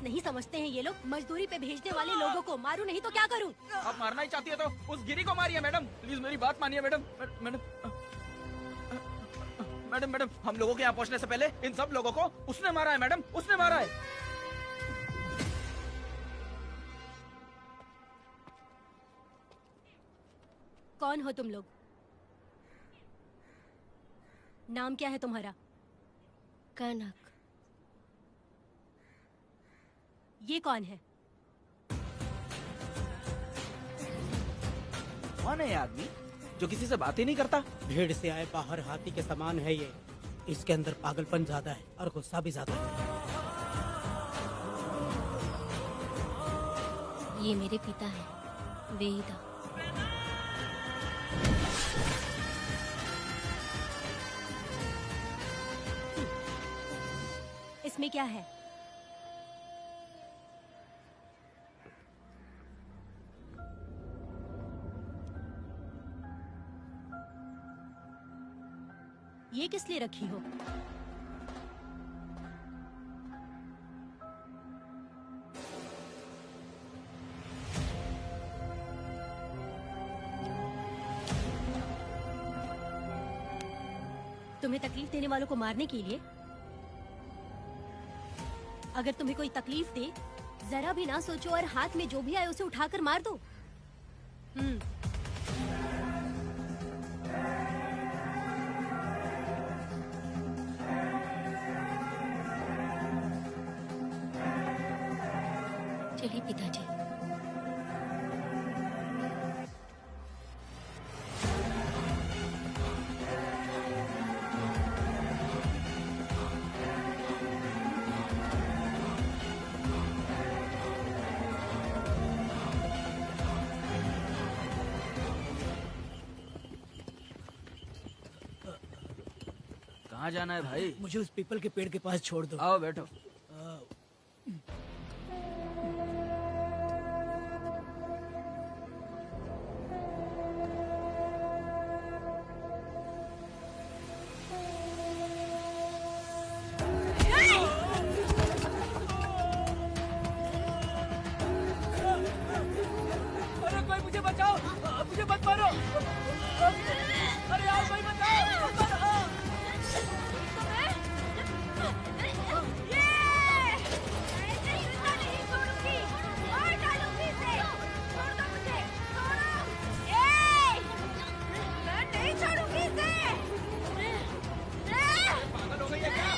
नहीं समझते हैं ये लोग। मजदूरी पे भेजने वाले लोगों को मारूं नहीं तो क्या करूं? आप मारना ही चाहती है तो उस गिरी को मारिए मैडम, प्लीज मेरी बात मानिए मैडम। मैडम मैडम मैडम हम लोगों के यहाँ पहुँचने से पहले इन सब लोगों को उसने मारा है मैडम, उसने मारा है। कौन हो तुम लोग? नाम क्या है तुम्हारा? कनक। ये कौन है? कौन है ये आदमी जो किसी से बात ही नहीं करता? भीड़ से आए बाहर हाथी के समान है ये। इसके अंदर पागलपन ज्यादा है और गुस्सा भी ज्यादा है। ये मेरे पिता है, वेदा। इसमें क्या है? ये किस लिए रखी हो? तुम्हें तकलीफ देने वालों को मारने के लिए? अगर तुम्हें कोई तकलीफ दे, जरा भी ना सोचो और हाथ में जो भी आए उसे उठाकर मार दो। चलिए पिताजी। कहाँ जाना है भाई? मुझे उस पीपल के पेड़ के पास छोड़ दो। आओ बैठो। अरे कोई मुझे बचाओ, मुझे मत मारो। अरे यार कोई बचाओ। पागल हो गई है क्या?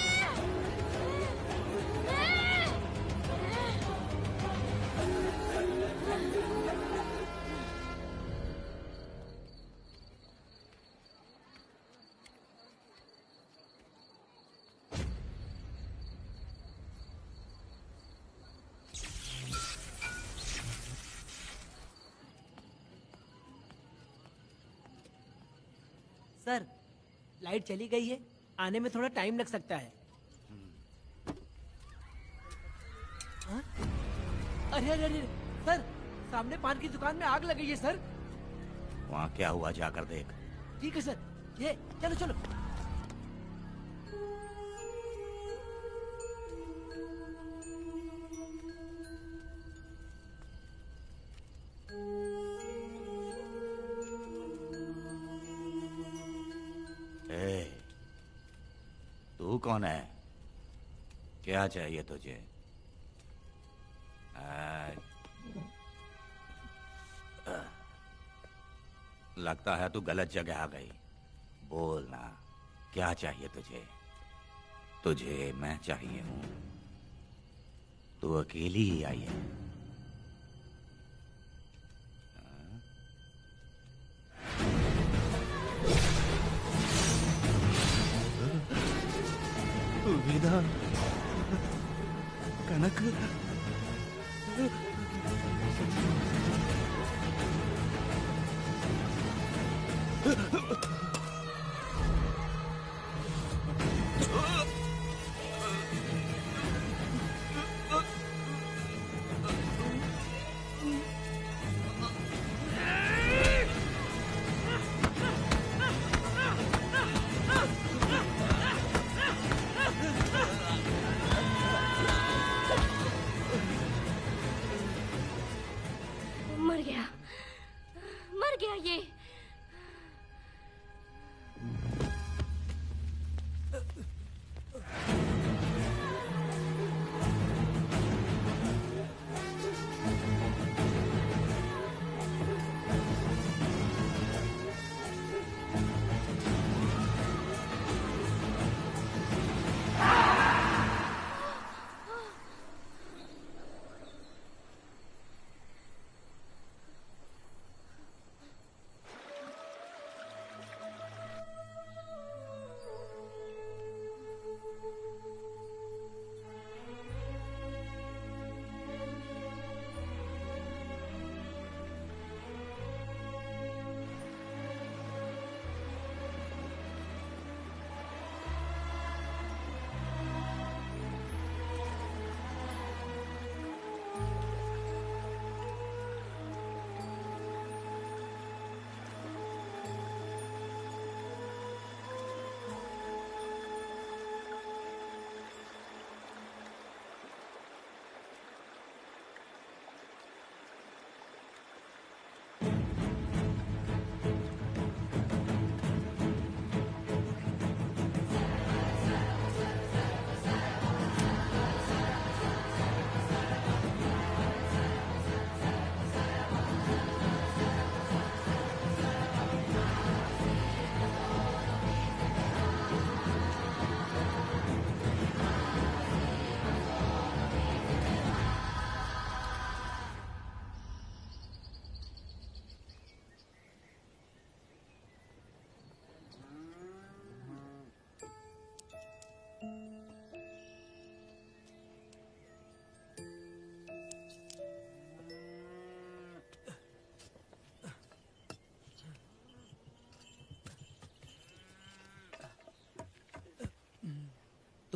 सर, लाइट चली गई है, आने में थोड़ा टाइम लग सकता है। हाँ? अरे अरे अरे सर, सामने पान की दुकान में आग लगी है सर। वहाँ क्या हुआ जाकर देख। ठीक है सर, ये चलो चलो। ए, तू कौन है? क्या चाहिए तुझे? लगता है तू गलत जगह आ गई। बोल ना, क्या चाहिए तुझे? तुझे मैं चाहिए हूं। तू अकेली ही आई है। वेदा, कनक,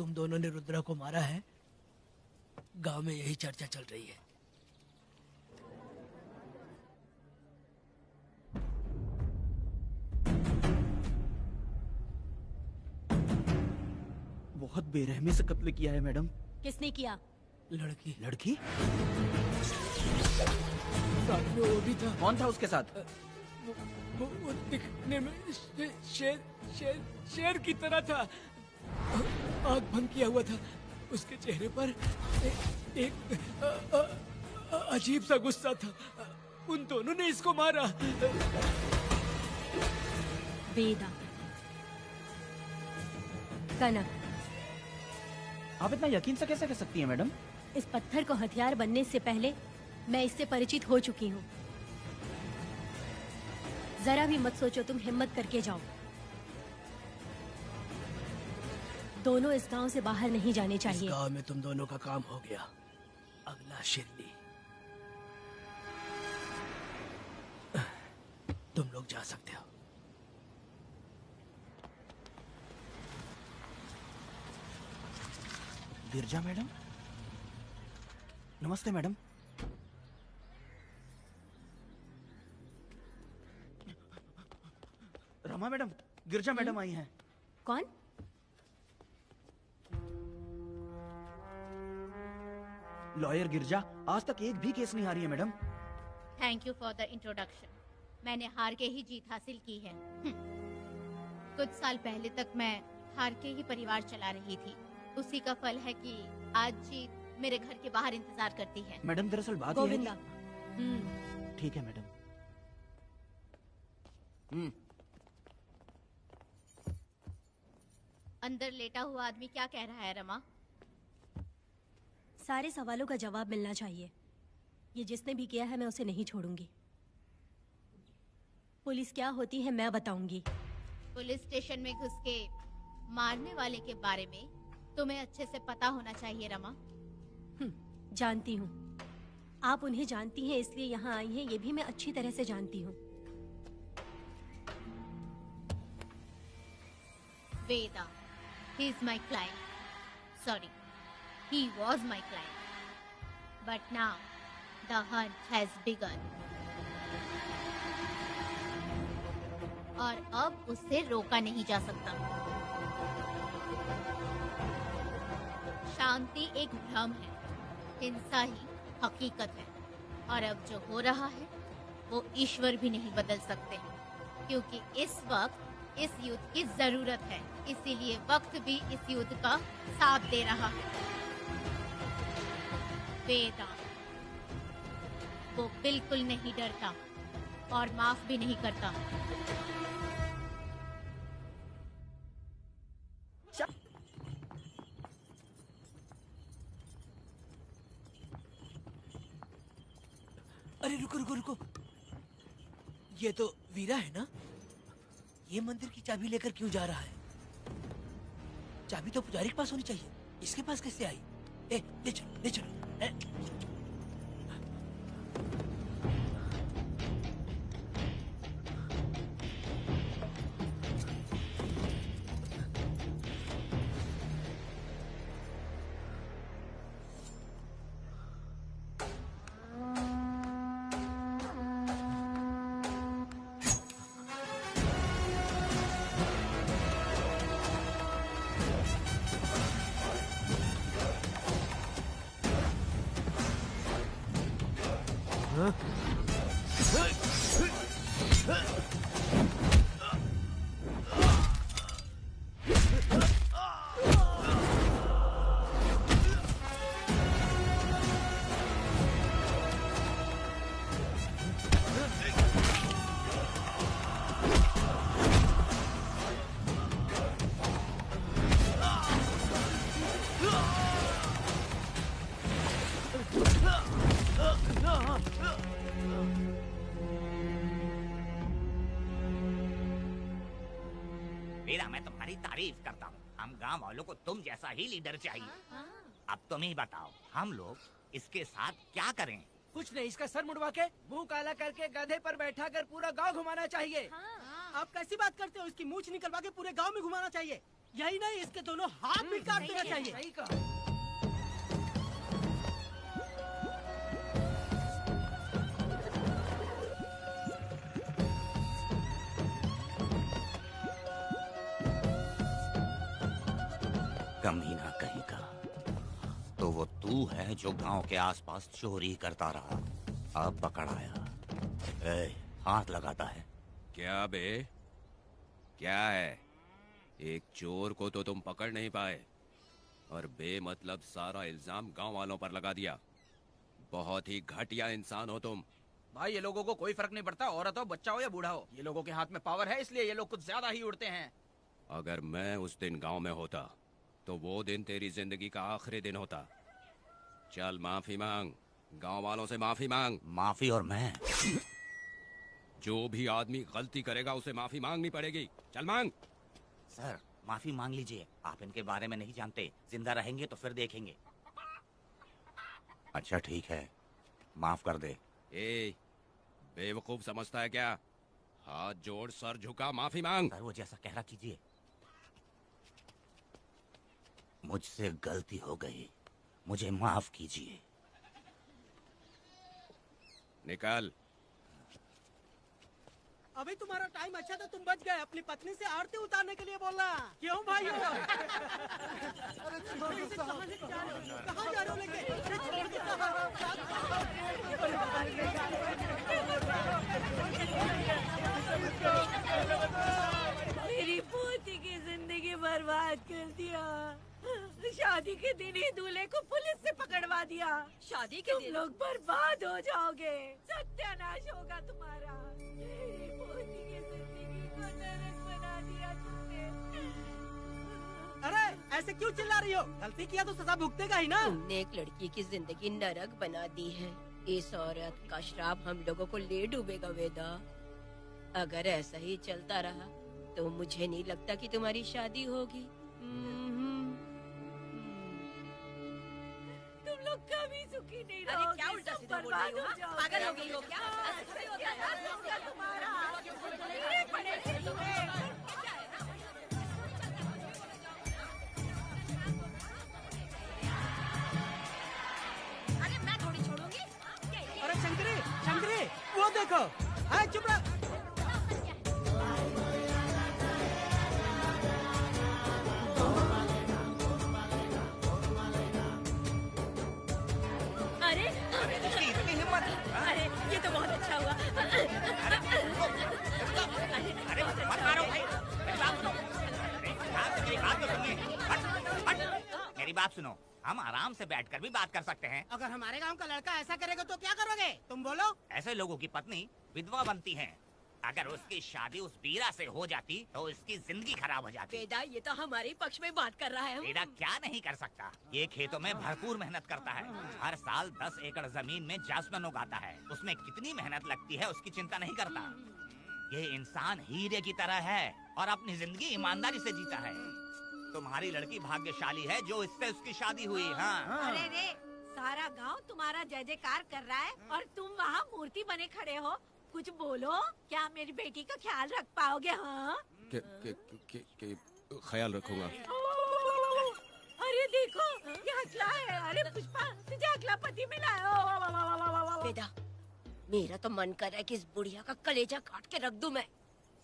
तुम दोनों ने रुद्रा को मारा है, गांव में यही चर्चा चल रही है। बहुत बेरहमी से कत्ल किया है मैडम। किसने किया? लड़की लड़की? साथ में वो भी था। कौन था उसके साथ? वो दिखने में शेर की तरह था। आंख बंद किया हुआ था। उसके चेहरे पर एक अजीब सा गुस्सा था। उन दोनों ने इसको मारा। वेदा, कनक, आप इतना यकीन से कैसे कह सकती हैं मैडम? इस पत्थर को हथियार बनने से पहले मैं इससे परिचित हो चुकी हूँ। जरा भी मत सोचो तुम हिम्मत करके जाओ। दोनों इस गांव से बाहर नहीं जाने इस चाहिए। गांव में तुम दोनों का काम हो गया। अगला शिरली। तुम लोग जा सकते हो। गिरजा मैडम? नमस्ते मैडम। रमा मैडम, गिरजा मैडम आई हैं। कौन? लॉयर गिरजा आज तक एक भी केस नहीं हारी है madam. Thank you for the introduction. मैंने हार के ही जीत हासिल की है। कुछ साल पहले तक मैं हार के ही परिवार चला रही थी। उसी का फल है कि आज जीत मेरे घर के बाहर इंतजार करती है। मैडम दरअसल बात यह है गोविंदा। कि... ठीक है मैडम। अंदर लेटा हुआ आदमी क्या कह रहा है रमा? सारे सवालों का जवाब मिलना चाहिए। ये जिसने भी किया है मैं उसे नहीं छोड़ूंगी। पुलिस क्या होती है मैं बताऊंगी। पुलिस स्टेशन में घुस के मारने वाले के बारे में तुम्हें अच्छे से पता होना चाहिए रमा। जानती हूँ। आप उन्हें जानती हैं इसलिए यहाँ आई हैं, ये भी मैं अच्छी तरह से जानती हूँ। वेदा, he is my client. Sorry, he was my client. But now, the hunt has begun. और अब उससे रोका नहीं जा सकता। शांति एक भ्रम है, हिंसा ही हकीकत है। और अब जो हो रहा है वो ईश्वर भी नहीं बदल सकते, क्योंकि इस वक्त इस युद्ध की जरूरत है। इसीलिए वक्त भी इस युद्ध का साथ दे रहा है। वेदा, वो बिल्कुल नहीं डरता और माफ भी नहीं करता। अरे रुको रुको रुको, ये तो वीरा है ना? ये मंदिर की चाबी लेकर क्यों जा रहा है? चाबी तो पुजारी के पास होनी चाहिए, इसके पास कैसे आई? ले चलो ले चलो। वीरा, मैं तुम्हारी तारीफ करता हूँ। हम गांव वालों को तुम जैसा ही लीडर चाहिए। अब तुम ही बताओ, हम लोग इसके साथ क्या करें? कुछ नहीं, इसका सर मुड़वा के मुंह काला करके गधे पर बैठा कर पूरा गांव घुमाना चाहिए। आप कैसी बात करते हो? इसकी मूंछ निकलवा के पूरे गांव में घुमाना चाहिए। यही नहीं, इसके दोनों हाथ भी काट देना चाहिए। सही कहा। कमीना कहीं का। तो वो तू है जो गांव के आसपास चोरी करता रहा, अब पकड़ आया। ए, हाथ लगाता है। क्या बे, क्या है? एक चोर को तो तुम पकड़ नहीं पाए और बेमतलब सारा इल्जाम गांव वालों पर लगा दिया। बहुत ही घटिया इंसान हो तुम। भाई ये लोगों को कोई फर्क नहीं पड़ता, औरत हो, बच्चा हो या बूढ़ा हो। ये लोगों के हाथ में पावर है, इसलिए ये लोग कुछ ज्यादा ही उड़ते हैं। अगर मैं उस दिन गांव में होता तो वो दिन तेरी जिंदगी का आखिरी दिन होता। चल माफी मांग, गांव वालों से माफी मांग। माफी? और मैं? जो भी आदमी गलती करेगा उसे माफी मांगनी पड़ेगी। चल मांग। सर माफी मांग लीजिए, आप इनके बारे में नहीं जानते। जिंदा रहेंगे तो फिर देखेंगे। अच्छा ठीक है, माफ कर दे। ए, बेवकूफ समझता है क्या? हाथ जोड़, सर झुका, माफी मांग। सर वो जैसा कह रहा कीजिए। मुझसे गलती हो गई, मुझे माफ कीजिए। निकल। अभी तुम्हारा टाइम अच्छा था, तुम बच गए। अपनी पत्नी से आरती उतारने के लिए बोलना। क्यों भाइयों? कहाँ जा रहे हो लेके? मेरी पोती की जिंदगी बर्बाद कर दिया। शादी के दिन ही दूल्हे को पुलिस से पकड़वा दिया। शादी के दिन लोग बर्बाद हो जाओगे, सत्यानाश होगा तुम्हारा। मेरी पोती की जिंदगी को नरक बना दिया तुमने। अरे ऐसे क्यों चिल्ला रही हो? गलती किया तो सजा भुगतेगा ही ना। तुमने एक लड़की की जिंदगी नरक बना दी है। इस औरत का श्राप हम लोगों को ले डूबेगा वेदा। अगर ऐसा ही चलता रहा तो मुझे नहीं लगता कि तुम्हारी शादी होगी। तुम लोग कभी सुखी नहीं अरे रहोगे। क्या उल्टा सब सीधा बोल बर्बाद रही हो? हो जाओगे। पागल हो गई हो क्या? ऐसा थोड़ी होता है। क्या होगा तुम्हारा? गिरने पड़ेंगे तुम्हें। अरे मैं थोड़ी छोड़ूंगी। अरे शंकरी, शंकरी, वो देखो। हाँ चुप रह। अरे इतनी हिम्मत? अरे ये तो बहुत अच्छा हुआ। अरे मत मारो भाई, मेरी बात सुनो। अरे ध्यान से मेरी बात तो सुनिए। हट, हट। मेरी बात सुनो, हम आराम से बैठकर भी बात कर सकते हैं। अगर हमारे गांव का लड़का ऐसा करेगा तो क्या करोगे? तुम बोलो। ऐसे लोगों की पत्नी विधवा बनती है। अगर उसकी शादी उस वीरा से हो जाती तो उसकी जिंदगी खराब हो जाती। वेदा ये तो हमारे पक्ष में बात कर रहा है। वेदा क्या नहीं कर सकता? ये खेतों में भरपूर मेहनत करता है। हर साल 10 एकड़ जमीन में जासमन उगाता है। उसमें कितनी मेहनत लगती है उसकी चिंता नहीं करता। ये इंसान हीरे की तरह है और अपनी जिंदगी ईमानदारी से जीता है। तुम्हारी लड़की भाग्यशाली है जो इससे उसकी शादी हुई। हाँ अरे रे, सारा गांव तुम्हारा जय जयकार कर रहा है और तुम वहाँ मूर्ति बने खड़े हो। कुछ बोलो, क्या मेरी बेटी का ख्याल रख पाओगे? हाँ ख्याल रखूंगा। अरे देखो, ये हकला है। अरे पुष्पा, तुझे हकला पति मिला है। वेदा मेरा तो मन कर रहा है कि इस बुढ़िया का कलेजा काट के रख दूं मैं।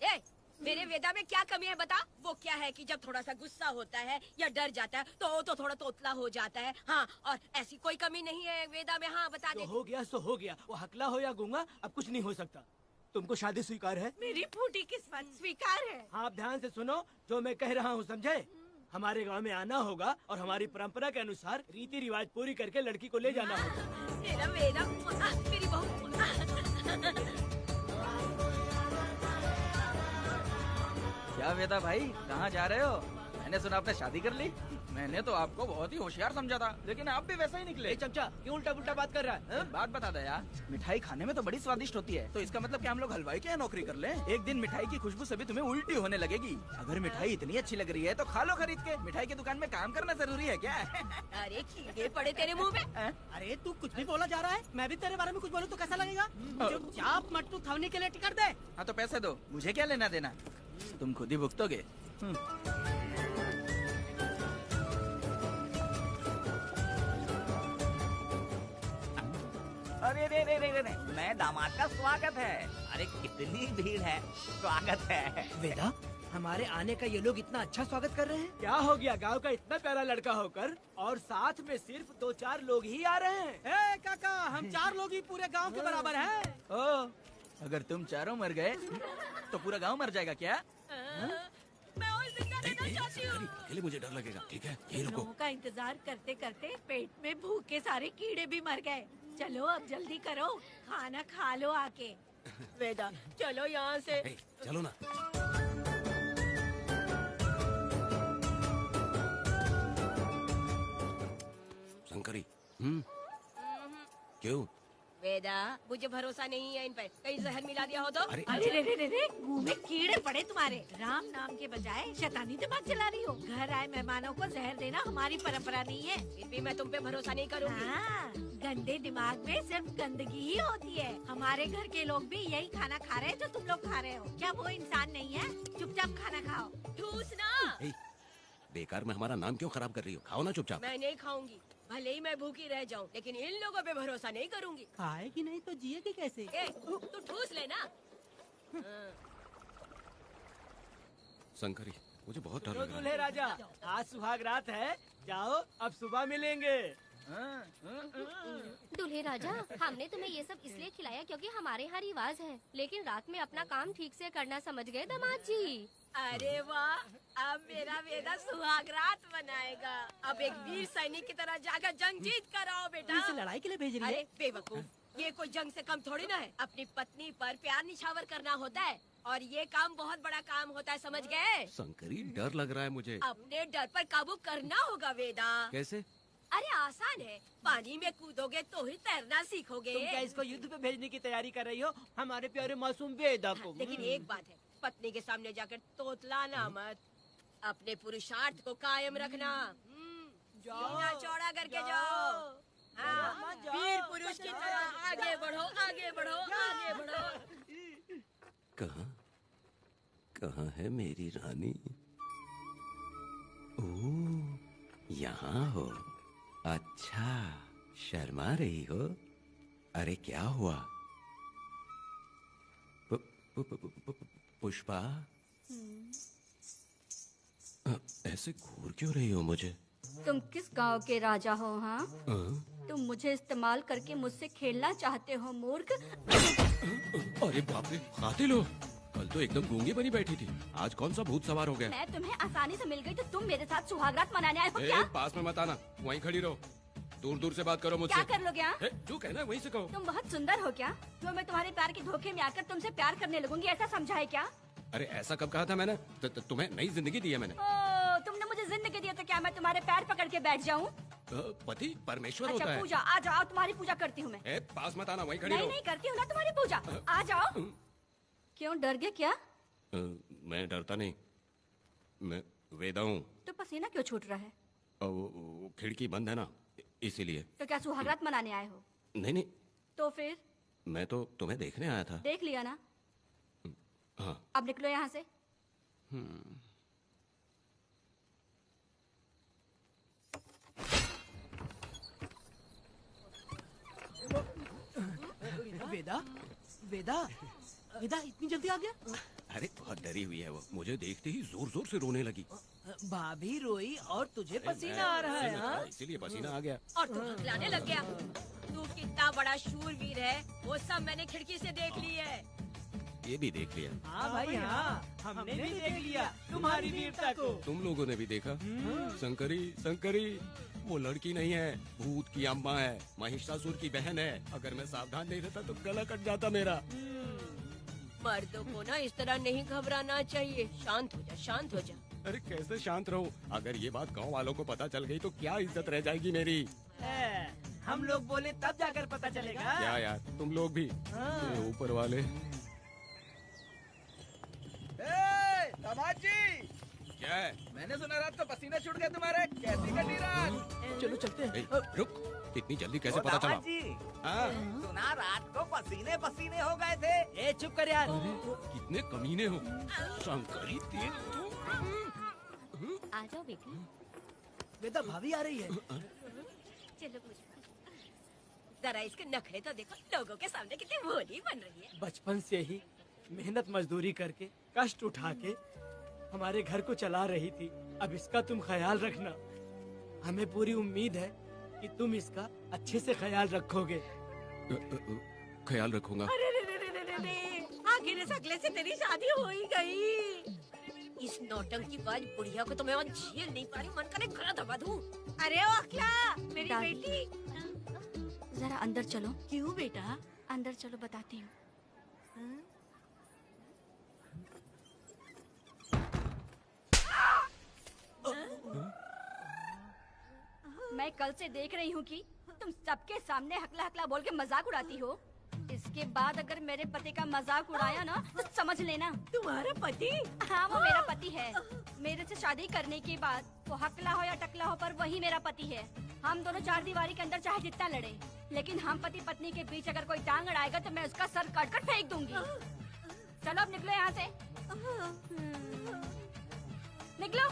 ए, मेरे वेदा में क्या कमी है बता? वो क्या है कि जब थोड़ा सा गुस्सा होता है या डर जाता है तो थोड़ा तोतला हो जाता है। हाँ, और ऐसी कोई कमी नहीं है वेदा में। हाँ बता दे। हो गया सो हो गया। वो हकला हो या गूंगा, अब कुछ नहीं हो सकता। तुमको शादी स्वीकार है? मेरी फूटी किस्मत स्वीकार है। हाँ, आप ध्यान से सुनो जो मैं कह रहा हूँ, समझे? हमारे गांव में आना होगा और हमारी परंपरा के अनुसार रीति रिवाज पूरी करके लड़की को ले जाना होगा। मेरा वेदा, मेरी बहू। क्या वेदा भाई, कहाँ जा रहे हो? मैंने सुना आपने शादी कर ली। मैंने तो आपको बहुत ही होशियार समझा था, लेकिन आप भी वैसा ही निकले। चमचा क्यों उल्टा पुल्टा बात कर रहा है? बात बता दे यार, मिठाई खाने में तो बड़ी स्वादिष्ट होती है, तो इसका मतलब कि हम लोग हलवाई के यहाँ नौकरी कर लें? एक दिन मिठाई की खुशबू से भी तुम्हें उल्टी होने लगेगी। अगर मिठाई इतनी अच्छी लग रही है तो खा लो खरीद के। मिठाई की दुकान में काम करना जरूरी है क्या? अरे कीड़े पड़े तेरे मुंह में। अरे तू कुछ भी बोला जा रहा है। मैं भी तेरे बारे में कुछ बोलूं तो कैसा लगेगा? चुपचाप मट्टू थवने के लिए टिकट दे। हाँ तो पैसे दो, मुझे क्या लेना देना, तुम खुद ही भुगतोगे। रे मैं दामाद का स्वागत है। अरे कितनी भीड़ है, स्वागत है। वेदा, हमारे आने का ये लोग इतना अच्छा स्वागत कर रहे हैं। क्या हो गया गांव का इतना प्यारा लड़का होकर और साथ में सिर्फ 2-4 लोग ही आ रहे हैं। ए काका, हम 4 लोग ही पूरे गांव के बराबर हैं। ओ, अगर तुम चारों मर गए तो पूरा गांव मर जाएगा क्या? मैं और जिंदा रहना चाहती हूँ। अकेले मुझे डर लगेगा, ठीक है? यही रुको। लोगों का इंतजार करते करते पेट में भूख के सारे कीड़े भी मर गए। चलो अब जल्दी करो, खाना खा लो आके। वेदा, चलो यहाँ से। ए, चलो ना। शंकरी, क्यों? वेदा, मुझे भरोसा नहीं है इन पे। कहीं जहर मिला दिया हो तो? अरे अरे रे रे रे रे, मुंह में कीड़े पड़े तुम्हारे। राम नाम के बजाय शैतानी दिमाग चला रही हो। घर आए मेहमानों को जहर देना हमारी परंपरा नहीं है। फिर भी मैं तुम पे भरोसा नहीं करूँगी। हाँ, गंदे दिमाग में सिर्फ गंदगी ही होती है। हमारे घर के लोग भी यही खाना खा रहे हैं जो तुम लोग खा रहे हो। क्या वो इंसान नहीं है? चुपचाप खाना खाओ। ठूस ना। ए, बेकार में हमारा नाम क्यों खराब कर रही हो? खाओ ना चुपचाप। मैं नहीं खाऊंगी, भले ही मैं भूखी रह जाऊं, लेकिन इन लोगों पे भरोसा नहीं करूंगी। खाएगी नहीं तो जिएगी कैसे? ए, तू ठूस लेना। शंकरी, मुझे बहुत डर तो लग रहा दूल्हे है। राजा, आज सुहाग रात है, जाओ अब सुबह मिलेंगे। दूल्हे राजा, हमने तुम्हें ये सब इसलिए खिलाया क्योंकि हमारे यहाँ रिवाज है, लेकिन रात में अपना काम ठीक से करना समझ गए दामाद जी। अरे वाह, अब मेरा वेदा सुहागरात मनाएगा। अब एक वीर सैनिक की तरह जाकर जंग जीत कर आओ बेटा। इसे लड़ाई के लिए भेज रही है? अरे बेवकूफ, ये कोई जंग से कम थोड़ी ना है। अपनी पत्नी पर प्यार निछावर करना होता है और ये काम बहुत बड़ा काम होता है, समझ गए? शंकरी, डर लग रहा है मुझे। अपने डर पर काबू करना होगा वेदा। कैसे? अरे आसान है, पानी में कूदोगे तो ही तैरना सीखोगे। तुम क्या इसको युद्ध पे भेजने की तैयारी कर रही हो? हमारे प्यारे मासूम वेदा को। लेकिन एक बात है, पत्नी के सामने जाकर तोतलाना मत। अपने पुरुषार्थ को कायम रखना। सीना चौड़ा करके जाओ। हाँ, वीर पुरुष की तरह आगे बढ़ो, आगे बढ़ो, आगे बढ़ो। कहाँ है मेरी रानी? ओह, यहाँ हो। अच्छा, शर्मा रही हो? अरे क्या हुआ? पुष्पा, ऐसे घूर क्यों रही हो मुझे? तुम किस गांव के राजा हो? हाँ, तुम मुझे इस्तेमाल करके मुझसे खेलना चाहते हो मूर्ख। अरे बाप रे, कातिल हो? कल तो एकदम गूंगी बनी बैठी थी, आज कौन सा भूत सवार हो गया? मैं तुम्हें आसानी से मिल गई तो तुम मेरे साथ सुहागरात मनाने आए हो क्या? पास में मत आना, वहीं खड़ी रहो। दूर दूर से बात करो मुझसे। क्या कर लोगे? हाँ? जो कहना है वहीं से कहो। तुम बहुत सुंदर हो क्या? जो मैं तुम्हारे प्यार के धोखे में आकर तुमसे प्यार करने लगूंगी, ऐसा समझा है क्या? अरे ऐसा कब कहा था मैंने? तुम्हें नई जिंदगी दी है मैंने। ओ, तुमने मुझे जिंदगी दी है तो क्या मैं तुम्हारे पैर पकड़ के बैठ जाऊँ? पति परमेश्वर अच्छा होता है। पूजा, आ जाओ, तुम्हारी पूजा करती हूँ मैं। पास मत आना, वहीं खड़ी नहीं रहो। नहीं करती हूँ ना तुम्हारी पूजा, आ जाओ। क्यों डर गए क्या? मैं डरता नहीं, मैं वेदा हूँ। तो पसीना क्यों छूट रहा है? वो खिड़की बंद है ना, इसीलिए। तो क्या सुहागरात मनाने आए हो? नहीं नहीं, तो फिर मैं तो तुम्हें देखने आया था। देख लिया ना? हाँ। अब निकलो यहाँ से। वेदा, वेदा, वेदा इतनी जल्दी आ गया? अरे बहुत डरी हुई है वो, मुझे देखते ही जोर जोर से रोने लगी। भाभी रोई और तुझे पसीना आ रहा है? हाँ? इसीलिए पसीना आ गया। और तू हकलाने लग गया। तू कितना बड़ा शूरवीर है, वो सब मैंने खिड़की से देख ली है। ये भी देख लिया। हाँ भाई हाँ, हमने भी देख लिया तुम्हारी वीरता को। तुम लोगों ने भी देखा? शंकरी, शंकरी, वो लड़की नहीं है, भूत की अम्मा है, महिषासुर की बहन है। अगर मैं सावधान नहीं रहता तो गला कट जाता मेरा। मर्दों को ना इस तरह नहीं घबराना चाहिए। शांत हो जा, शांत हो जा। अरे कैसे शांत रहूं? अगर ये बात गांव वालों को पता चल गई तो क्या इज्जत रह जाएगी मेरी? हम लोग बोले तब जाकर पता चलेगा। क्या यार, तुम लोग भी ऊपर वाले। दामाद जी, क्या है? मैंने सुना रात को पसीने छूट गए तुम्हारे, कैसी कटी रात? चलो चलते हैं। रुक, इतनी जल्दी कैसे पता चला? हाँ? सुना रात को पसीने पसीने हो गए थे। ए चुप कर यार। कितने कमीने हो शंकरी, तेल तू। आ जाओ बेटी। वेदा भाभी आ रही है। चलो जरा इसके नखरे तो देखो, लोगों के सामने कितनी भोली बन रही है। बचपन से ही मेहनत मजदूरी करके कष्ट उठा के हमारे घर को चला रही थी। अब इसका तुम ख्याल रखना। हमें पूरी उम्मीद है कि तुम इसका अच्छे से ख्याल रखोगे। ख्याल रखूंगा। अरे रे रे रे रे रे रे, आखिर इस अगले से तेरी शादी हो ही गई। इस नौटंकी बाज बुढ़िया को तो मैं और झेल नहीं पा रही, मन करे गला दबा दूं। अरे ओ अखिला, मेरी दादी। बेटी। जरा अंदर चलो। क्यों बेटा? अंदर चलो, बताती हूँ। मैं कल से देख रही हूँ कि तुम सबके सामने हकला हकला बोल के मजाक उड़ाती हो। इसके बाद अगर मेरे पति का मजाक उड़ाया ना तो समझ लेना। तुम्हारा पति? हाँ, वो मेरा पति है। मेरे से शादी करने के बाद वो हकला हो या टकला हो, पर वही मेरा पति है। हम दोनों चार दीवारी के अंदर चाहे जितना लड़े, लेकिन हम पति पत्नी के बीच अगर कोई टांग अड़ाएगा तो मैं उसका सर काट कर फेंक दूंगी। चलो अब निकलो यहाँ से। निकलो।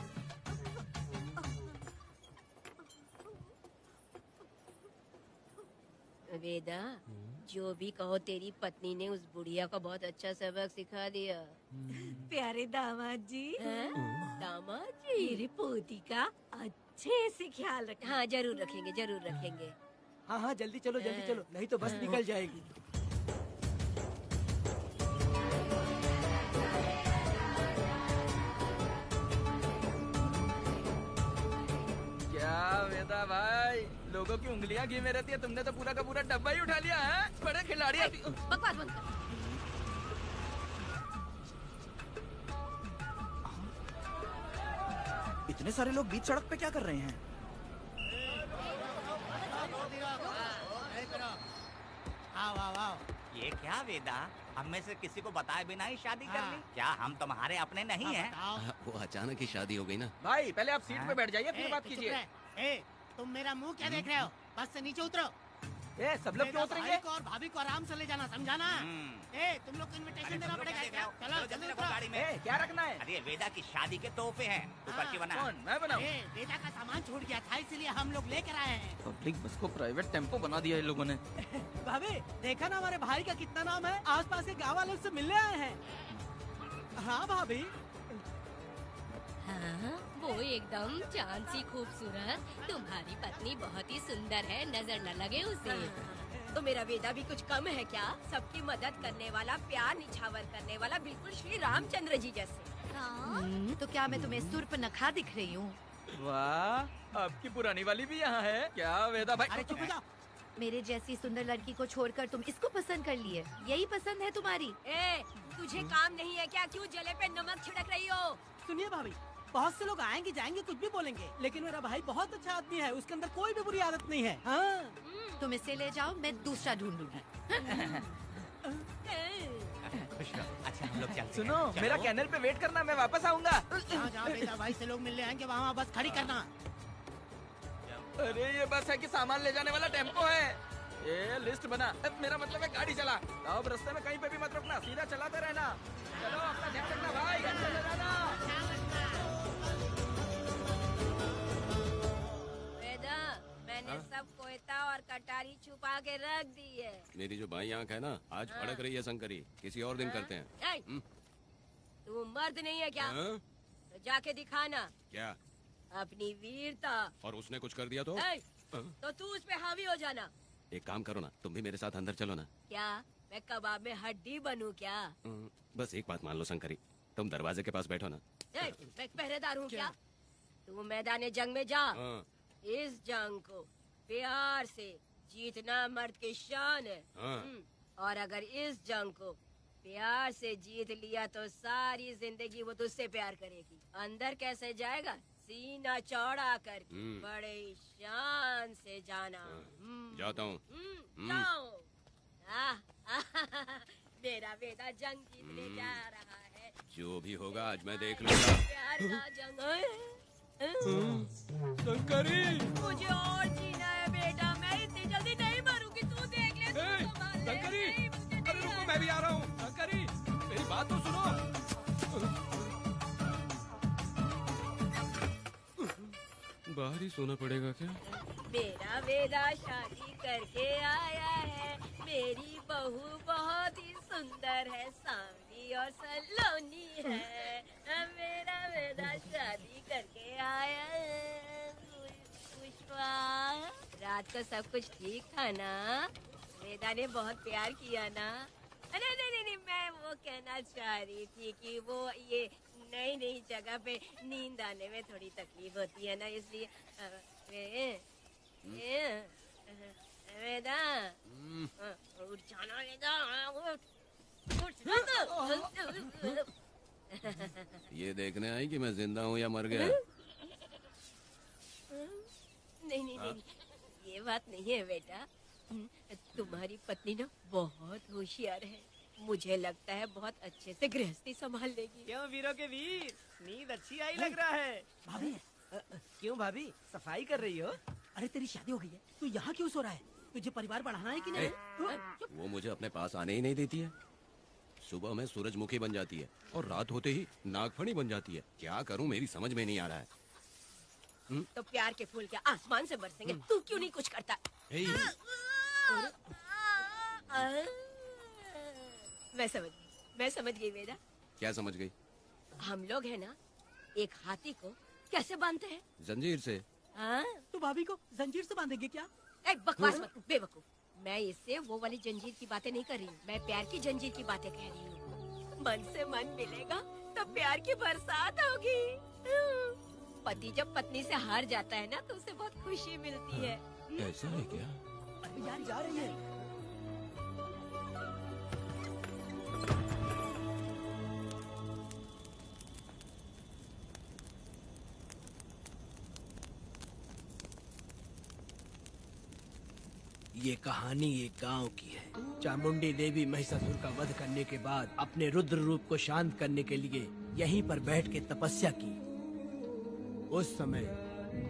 वेदा, जो भी कहो, तेरी पत्नी ने उस बुढ़िया को बहुत अच्छा सबक सिखा दिया। प्यारे दामाद जी, दामाद जी, मेरी पोती का अच्छे से ख्याल रखना। हाँ जरूर रखेंगे, जरूर रखेंगे। हाँ हाँ, जल्दी चलो जल्दी चलो, नहीं तो बस निकल जाएगी। क्या वेदा भाई, लोगों की उंगलियां घी में रहती है, तुमने तो पूरा का पूरा डब्बा ही उठा लिया है। बड़े खिलाड़ी अभी। बकवास बंद कर। इतने सारे लोग बीच सड़क पे क्या कर रहे हैं? ये क्या वेदा, हम में से किसी को बताए बिना ही शादी कर ली? क्या हम तुम्हारे अपने नहीं हैं? वो अचानक ही शादी हो गई ना। भाई पहले आप सीट पे बैठ जाइए, फिर बात कीजिए। तुम मेरा मुंह क्या देख रहे हो? बस से नीचे उतरो। ए, सब लोग क्यों उतरेंगे? भाई को और भाभी को आराम से ले जाना, समझा ना? ए, तुम लोग को इनविटेशन देना पड़ेगा क्या? चलो जल्दी उतरो। गाड़ी में। ए, क्या रखना है? अरे वेदा की शादी के तोहफे हैं, तू पर्ची बना। कौन, मैं बनाऊं? ए, बेटा का सामान छूट गया था, इसलिए हम लोग लेकर आए हैं। पब्लिक बस को प्राइवेट टेम्पो बना दिया इन लोगों ने। भाभी, देखा ना हमारे भाई का कितना नाम है? आसपास के गाँव वालों से मिलने आए हैं। हाँ भाभी। हाँ, वो एकदम चांद सी खूबसूरत। तुम्हारी पत्नी बहुत ही सुंदर है, नजर न लगे उसे। तो मेरा वेदा भी कुछ कम है क्या? सबकी मदद करने वाला, प्यार निछावर करने वाला, बिल्कुल श्री रामचंद्र जी जैसे। तो क्या मैं तुम्हें सूर्पनखा दिख रही हूँ? वाह, आपकी पुरानी वाली भी यहाँ है क्या वेदा भाई? अरे चुप हो जाओ। मेरे जैसी सुंदर लड़की को छोड़कर तुम इसको पसंद कर लिए, यही पसंद है तुम्हारी? ए, तुझे काम नहीं है क्या? क्यों जले पे नमक छिड़क रही हो? सुनिए भाभी, बहुत से लोग आएंगे जाएंगे, कुछ भी बोलेंगे, लेकिन मेरा भाई बहुत अच्छा आदमी है, उसके अंदर कोई भी बुरी आदत नहीं है। हाँ। तुम इसे ले जाओ, मैं दूसरा ढूंढूंगी। खुश रहो। अच्छा हम लोग चलते हैं। सुनो, चलो। मेरा कैनल पे वेट करना, मैं वापस आऊंगा। जहाँ जहाँ बेटा भाई से लोग मिलने आएंगे वहाँ बस खड़ी करना। अरे ये बस है कि सामान ले जाने वाला टेम्पो है। ये लिस्ट बना, मेरा मतलब है गाड़ी चला। अब रास्ते में कहीं पे भी मत रुकना, सीधा चलाते रहना। चलो अपना ध्यान रखना भाई, अच्छे से रहना। वेदा, मैंने सब कोयता और कटारी छुपा के रख दी है। मेरी जो बाई आंख है ना, आज फड़क रही है शंकरी। किसी और दिन करते हैं। ए, तू मर्द नहीं है क्या? हाँ? तो जाके दिखाना क्या? अपनी वीरता। और उसने कुछ कर दिया तो? ए, तो तू उस पे हावी हो जाना। एक काम करो ना, तुम भी मेरे साथ अंदर चलो ना। क्या मैं कबाब में हड्डी बनूं क्या? बस एक बात मान लो शंकरी, तुम दरवाजे के पास बैठो ना। ए, मैं पहरेदार हूँ क्या? तू मैदान जंग में जा। हाँ। इस जंग को प्यार से जीतना मर्द की शान है। हाँ। और अगर इस जंग को प्यार से जीत लिया तो सारी जिंदगी वो तुझसे प्यार करेगी। अंदर कैसे जाएगा? सीना चौड़ा करके बड़े शान से जाना। जाता हूँ। जाओ। मेरा बेटा जंग जीतने जा रहा है। जो भी होगा आज मैं देख लूंगा। प्यार का जंग शंकरी, मुझे और जीना है बेटा, मैं इतनी जल्दी नहीं मरूंगी। तू देख ले, तू संभाल ले। शंकरी, नहीं, मुझे अरे नहीं रुको, मैं भी आ रहा हूँ। शंकरी, मेरी बात तो सुनो। बाहर ही सोना पड़ेगा क्या? मेरा वेदा शादी करके आया है, मेरी बहू बहुत ही सुंदर है, सांवली और सलोनी है। मेरा वेदा शादी करके आया है। पुष्पा, रात को सब कुछ ठीक था ना? वेदा ने बहुत प्यार किया ना? नहीं नहीं नहीं, मैं वो कहना चाह रही थी कि वो ये नई नई जगह पे नींद आने में थोड़ी तकलीफ होती है ना, इसलिए वेदा उठ जाना, वेदा उठ। ये देखने आई कि मैं जिंदा हूँ या मर गया? नहीं नहीं नहीं, ये बात नहीं है बेटा। तुम्हारी पत्नी ना बहुत होशियार है, मुझे लगता है बहुत अच्छे से गृहस्थी संभाल लेगी। क्यों वीरों के वीर, नींद अच्छी आई लग रहा है। भाभी, क्यों भाभी, सफाई कर रही हो? अरे तेरी शादी हो गई है, तू यहाँ क्यों सो रहा है? तुझे परिवार बढ़ाना है कि नहीं? वो मुझे अपने पास आने ही नहीं देती है। सुबह में सूरजमुखी बन जाती है और रात होते ही नागफनी बन जाती है। क्या करूं, मेरी समझ में नहीं आ रहा है। तो प्यार के फूल क्या आसमान से बरसेंगे? तू क्यों नहीं कुछ करता? मैं समझ गई वेदा। क्या समझ गई? हम लोग है ना, एक हाथी को कैसे बांधते हैं? जंजीर से। तू भाभी को जंजीर से बांधेगी क्या? एक बकवास मत, बेवकूफ। मैं इससे वो वाली जंजीर की बातें नहीं कर रही हूँ, मैं प्यार की जंजीर की बातें कह रही हूँ। मन से मन मिलेगा तब प्यार की बरसात होगी। पति जब पत्नी से हार जाता है ना तो उसे बहुत खुशी मिलती है। ऐसा है क्या? अरे यार जा रही है। ये कहानी एक गांव की है। चामुंडी देवी महिषासुर का वध करने के बाद अपने रुद्र रूप को शांत करने के लिए यहीं पर बैठ के तपस्या की। उस समय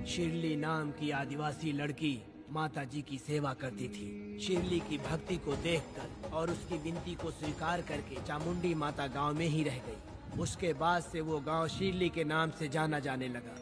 शिरली नाम की आदिवासी लड़की माता जी की सेवा करती थी। शिरली की भक्ति को देखकर और उसकी विनती को स्वीकार करके चामुंडी माता गांव में ही रह गई। उसके बाद से वो गांव शिरली के नाम से जाना जाने लगा।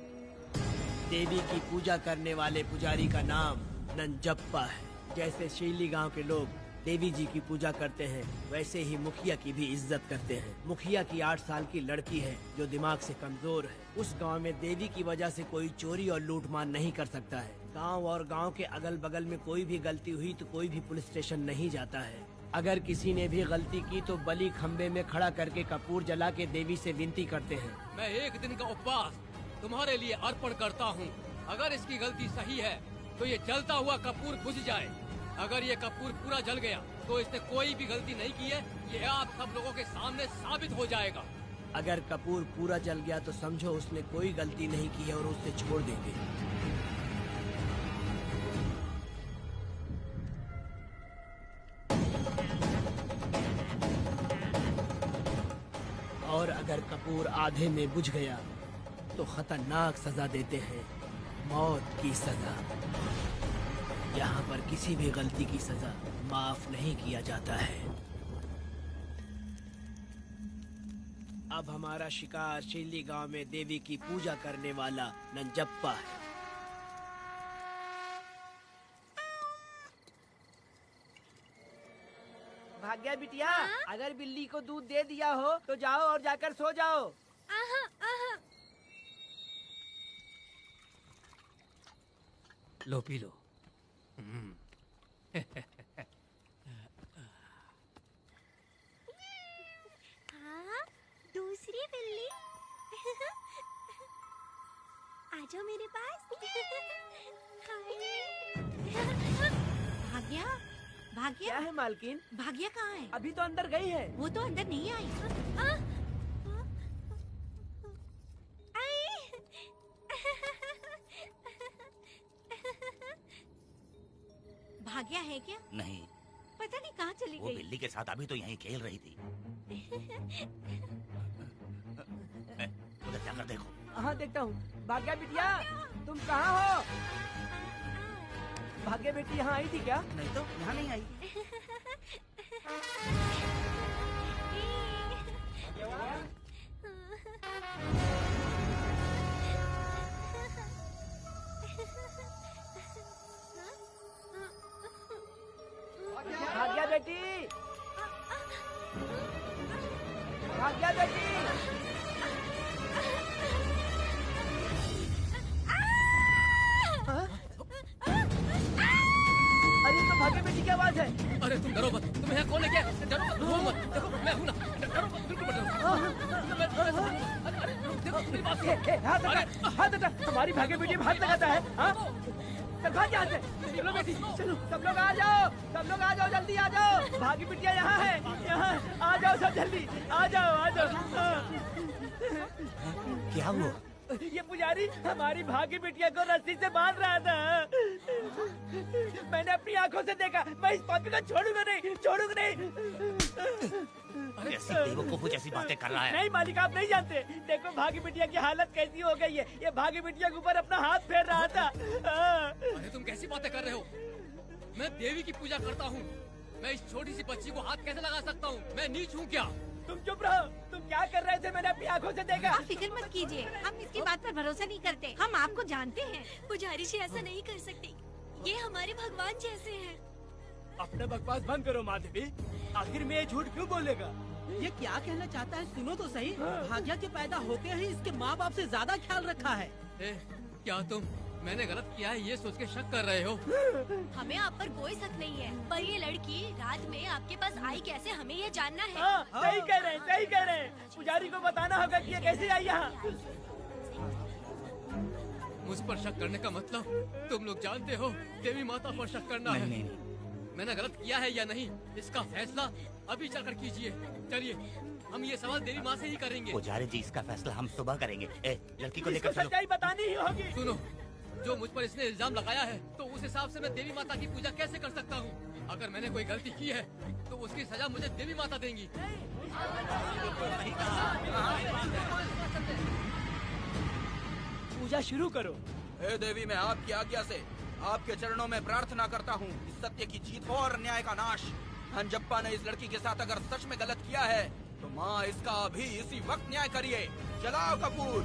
देवी की पूजा करने वाले पुजारी का नाम नंजप्पा है। जैसे शिरली गांव के लोग देवी जी की पूजा करते हैं, वैसे ही मुखिया की भी इज्जत करते हैं। मुखिया की 8 साल की लड़की है जो दिमाग से कमजोर है। उस गांव में देवी की वजह से कोई चोरी और लूटमार नहीं कर सकता है। गांव और गांव के अगल बगल में कोई भी गलती हुई तो कोई भी पुलिस स्टेशन नहीं जाता है। अगर किसी ने भी गलती की तो बलि खम्बे में खड़ा करके कपूर जला के देवी से विनती करते हैं। मैं 1 दिन का उपवास तुम्हारे लिए अर्पण करता हूँ। अगर इसकी गलती सही है तो ये जलता हुआ कपूर बुझ जाए। अगर ये कपूर पूरा जल गया तो इसने कोई भी गलती नहीं की है, ये आप सब लोगों के सामने साबित हो जाएगा। अगर कपूर पूरा जल गया तो समझो उसने कोई गलती नहीं की है और उसे छोड़ देंगे। और अगर कपूर आधे में बुझ गया तो खतरनाक सजा देते हैं, मौत की सजा। यहाँ पर किसी भी गलती की सजा माफ नहीं किया जाता है। अब हमारा शिकार शिरली गांव में देवी की पूजा करने वाला नंजप्पा है। भाग्या बिटिया, अगर बिल्ली को दूध दे दिया हो तो जाओ और जाकर सो जाओ। लो पी लो। हाँ, दूसरी बिल्ली। आ जाओ मेरे पास। भाग्या, भाग्या क्या है मालकिन? भाग्या कहाँ है? अभी तो अंदर गई है। वो तो अंदर नहीं आई। भाग्या है क्या? नहीं, पता नहीं कहाँ चली वो गई। बिल्ली के साथ अभी तो यहीं खेल रही थी। उधर जाकर देखो। हाँ देखता हूँ। भाग्या बिटिया, तुम कहाँ हो? भाग्या बेटी यहाँ आई थी क्या? नहीं तो यहाँ नहीं आई। बेटी, भाग्या बेटी। अरे तो भाग्य बेटी की आवाज है। अरे तुम डरो मत, तुम्हें यहाँ कौन लेके आया? डरो मत, रो मत, देखो मैं हूँ ना, डरो मत, बिल्कुल मत डरो। अरे देखो मेरी बात सुनो। हाथ हटा, हमारी भाग्य बेटी में हाथ लगाता है। चल भाग यहाँ से। चलो बेटी, चलो सब लोग आ जाओ, सब लोग आ जाओ, जल्दी आ जाओ। भाग्य बिटिया यहाँ है, यहाँ आ जाओ सब जल्दी, आ जाओ आ जाओ। क्या हुआ? ये पुजारी हमारी भागी बिटिया को रस्सी से बांध रहा था। मैंने अपनी आंखों से देखा। मैं इस पापी को छोड़ूंगा नहीं, छोड़ूंगा नहीं। ऐसी बेवकूफों जैसी बातें कर रहा है। नहीं मालिक, आप नहीं जानते। देखो भागी बिटिया की हालत कैसी हो गई है। ये भागी बिटिया के ऊपर अपना हाथ फेर रहा था। अरे तुम कैसी बातें कर रहे हो? मैं देवी की पूजा करता हूँ। मैं इस छोटी सी बच्ची को हाथ कैसे लगा सकता हूँ? मैं नीच हूँ क्या? तुम चुप रहो। तुम क्या कर रहे थे? मैंने अपनी आंखों से देखा। आप फिक्र मत कीजिए, हम इसकी बात पर भरोसा नहीं करते। हम आपको जानते हैं। पुजारी जी ऐसा नहीं कर सकती, ये हमारे भगवान जैसे हैं। अपना बकवास बंद करो माँ देवी। आखिर में ये झूठ क्यों बोलेगा? ये क्या कहना चाहता है? सुनो तो सही। भाग्या के पैदा होते ही इसके माँ बाप से ज्यादा ख्याल रखा है। क्या तुम मैंने गलत किया है ये सोच के शक कर रहे हो? हमें आप पर कोई शक नहीं है, पर ये लड़की रात में आपके पास आई कैसे, हमें ये जानना है। सही कह रहे हैं, सही कह रहे हैं। पुजारी को बताना होगा कि ये कैसे आई यहाँ। मुझ पर शक करने का मतलब तुम लोग जानते हो देवी माता पर शक करना है। नहीं। मैंने गलत किया है या नहीं, इसका फैसला अभी चलकर कीजिए। चलिए हम ये सवाल देवी माँ से ही करेंगे। पुजारी जी इसका फैसला हम सुबह करेंगे। लड़की को लेकर चलो। सच्चाई बतानी ही होगी। सुनो, जो मुझ पर इसने इल्जाम लगाया है तो उस हिसाब से मैं देवी माता की पूजा कैसे कर सकता हूँ? अगर मैंने कोई गलती की है तो उसकी सजा मुझे देवी माता देंगी। पूजा शुरू करो। हे देवी, मैं आपकी आज्ञा से आपके चरणों में प्रार्थना करता हूँ। सत्य की जीत हो और न्याय का नाश। हंजप्पा ने इस लड़की के साथ अगर सच में गलत किया है तो माँ इसका अभी इसी वक्त न्याय करिए। जलाओ कपूर।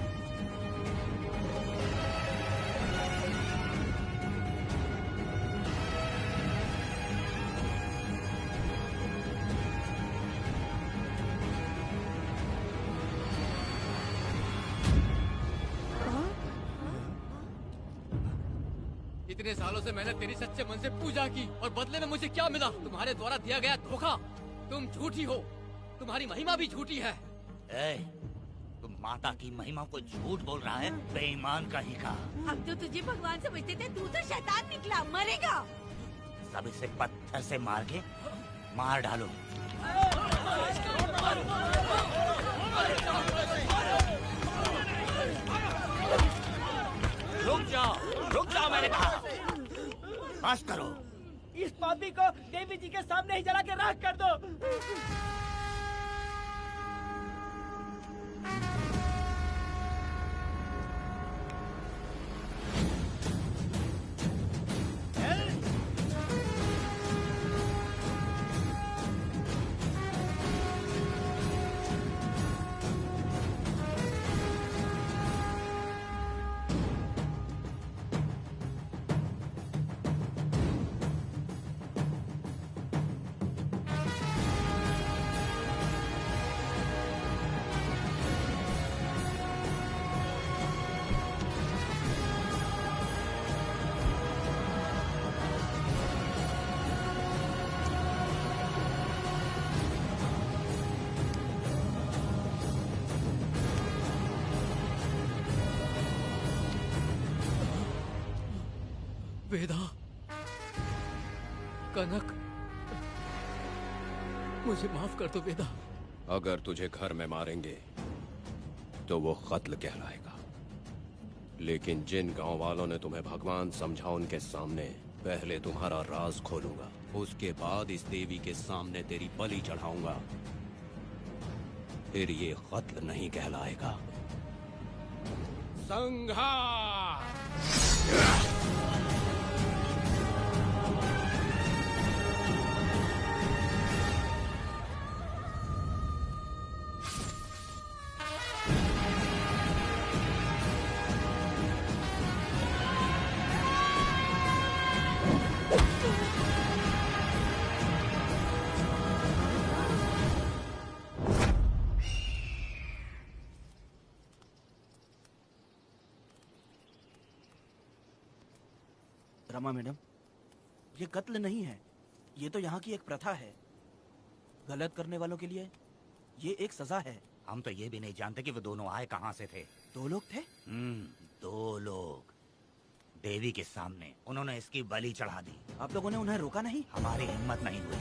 इतने सालों से मैंने तेरी सच्चे मन से पूजा की और बदले में मुझे क्या मिला? तुम्हारे द्वारा दिया गया धोखा। तुम झूठी हो, तुम्हारी महिमा भी झूठी है। तुम माता की महिमा को झूठ बोल रहा है, बेईमान का ही का। हम तो तुझे भगवान समझते थे, तू तो शैतान निकला, मरेगा। सब इसे पत्थर से मार के मार डालो। रुक जाओ मैंने कहा। बस करो। इस पापी को देवी जी के सामने ही जला के राख कर दो। वेदा, कनक, मुझे माफ कर दो वेदा। अगर तुझे घर में मारेंगे तो वो कत्ल कहलाएगा, लेकिन जिन गांव वालों ने तुम्हें भगवान समझा उनके सामने पहले तुम्हारा राज खोलूंगा, उसके बाद इस देवी के सामने तेरी बलि चढ़ाऊंगा। फिर ये कत्ल नहीं कहलाएगा। संहार! रमा मैडम, ये कत्ल नहीं है, ये तो यहाँ की एक प्रथा है। गलत करने वालों के लिए ये एक सजा है। हम तो ये भी नहीं जानते कि वो दोनों आए कहाँ से थे। 2 लोग थे? 2 लोग देवी के सामने उन्होंने इसकी बलि चढ़ा दी। आप लोगों ने उन्हें रोका नहीं? हमारी हिम्मत नहीं हुई।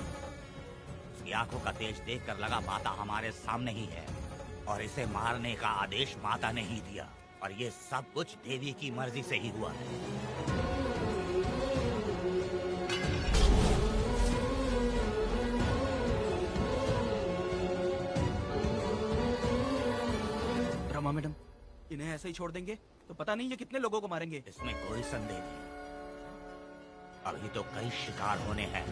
उसकी आंखों का तेज देखकर लगा माता हमारे सामने ही है और इसे मारने का आदेश माता ने ही दिया, और ये सब कुछ देवी की मर्जी से ही हुआ है। रमा मैडम, इन्हें ऐसे ही छोड़ देंगे तो पता नहीं ये कितने लोगों को मारेंगे। इसमें कोई संदेह नहीं। अभी तो कई शिकार होने हैं।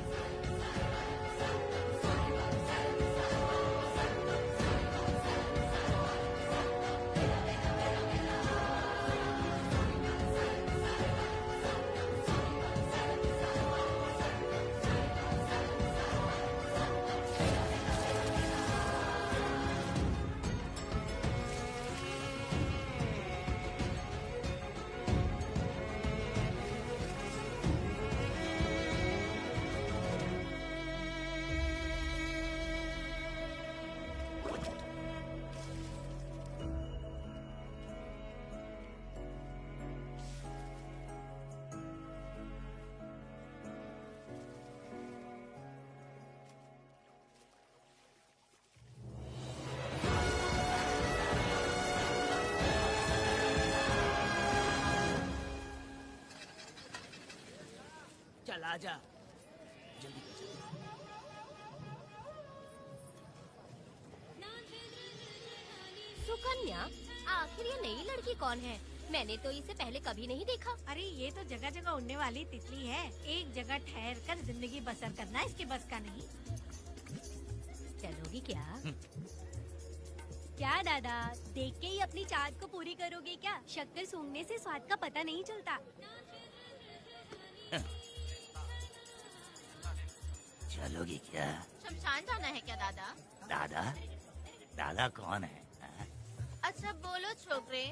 चल आजा, जल्दी कर, जल्दी। सुकन्या, आखिर ये नई लड़की कौन है? मैंने तो इसे पहले कभी नहीं देखा। अरे ये तो जगह जगह उड़ने वाली तितली है। एक जगह ठहर कर जिंदगी बसर करना इसके बस का नहीं। चलोगी क्या? क्या दादा, देख के ही अपनी चाहत को पूरी करोगे क्या? शक्कर सूंघने से स्वाद का पता नहीं चलता। चलोगी क्या? शमशान जाना है क्या दादा? दादा? दादा कौन है? अच्छा बोलो छोकरे।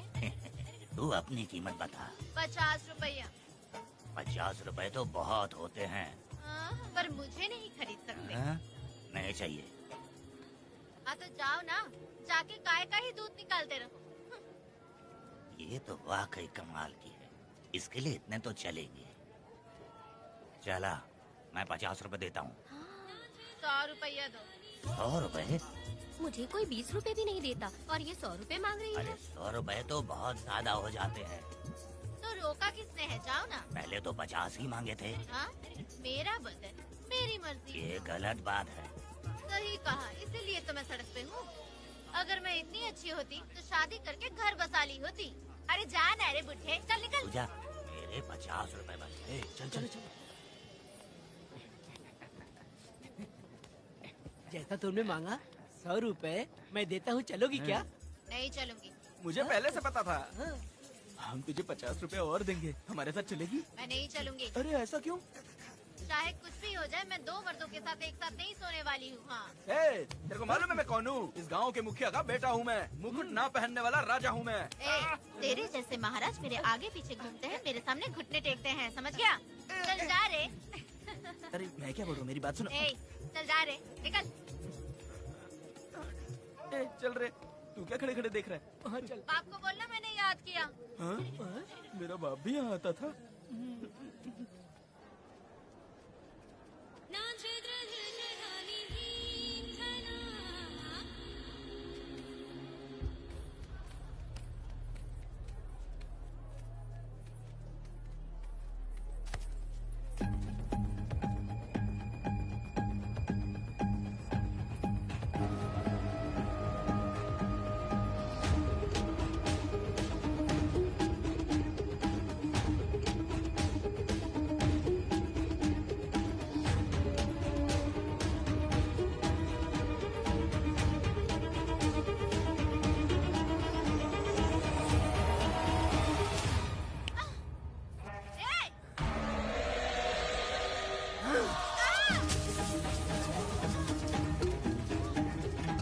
तू अपनी कीमत बता। 50 रुपया। 50 रुपए तो बहुत होते हैं। पर मुझे नहीं खरीद सकते। नहीं चाहिए। हाँ तो जाओ ना, जाके गाय का ही दूध निकालते रहो। ये तो वाकई कमाल की है। इसके लिए इतने तो चलेंगे। चला, मैं 50 रुपए देता हूँ। 100 रुपया दो। 100 रुपए? मुझे कोई 20 रुपए भी नहीं देता और ये 100 रुपए मांग रही अरे है। 100 रुपए तो बहुत ज्यादा हो जाते हैं। तो रोका किसने है? जाओ ना। पहले तो 50 ही मांगे थे। हाँ? मेरा बदन, मेरी मर्जी। ये गलत बात है। सही कहा, इसीलिए तो मैं सड़क पे हूँ। अगर मैं इतनी अच्छी होती तो शादी करके घर बसा ली होती। अरे जा ना रे बुढ़े, चल निकल। पूजा, मेरे 50 रुपए बचे। चल चल चल। जैसा तुमने मांगा 100 रुपए मैं देता हूँ, चलोगी क्या? नहीं चलूंगी। मुझे पहले से पता था। हम तुझे 50 रुपए और देंगे, हमारे साथ चलेगी? मैं नहीं चलूंगी। अरे ऐसा क्यों? चाहे कुछ भी हो जाए, मैं 2 मर्दों के साथ एक साथ नहीं सोने वाली हूँ। हाँ। तेरे को मालूम है मैं कौन हूँ? इस गांव के मुखिया का बेटा हूँ मैं। मुकुट ना पहनने वाला राजा हूँ मैं। तेरे जैसे महाराज मेरे आगे पीछे घूमते हैं, मेरे सामने घुटने टेकते हैं, समझ गया? चल जा रे। अरे मैं क्या बोलूँ, मेरी बात सुनो। चल जा रे, निकल। चल रे, तू क्या खड़े खड़े देख रहा है? हाँ चल। बाप को बोलना मैंने याद किया। हाँ? मेरा बाप भी यहाँ आता था।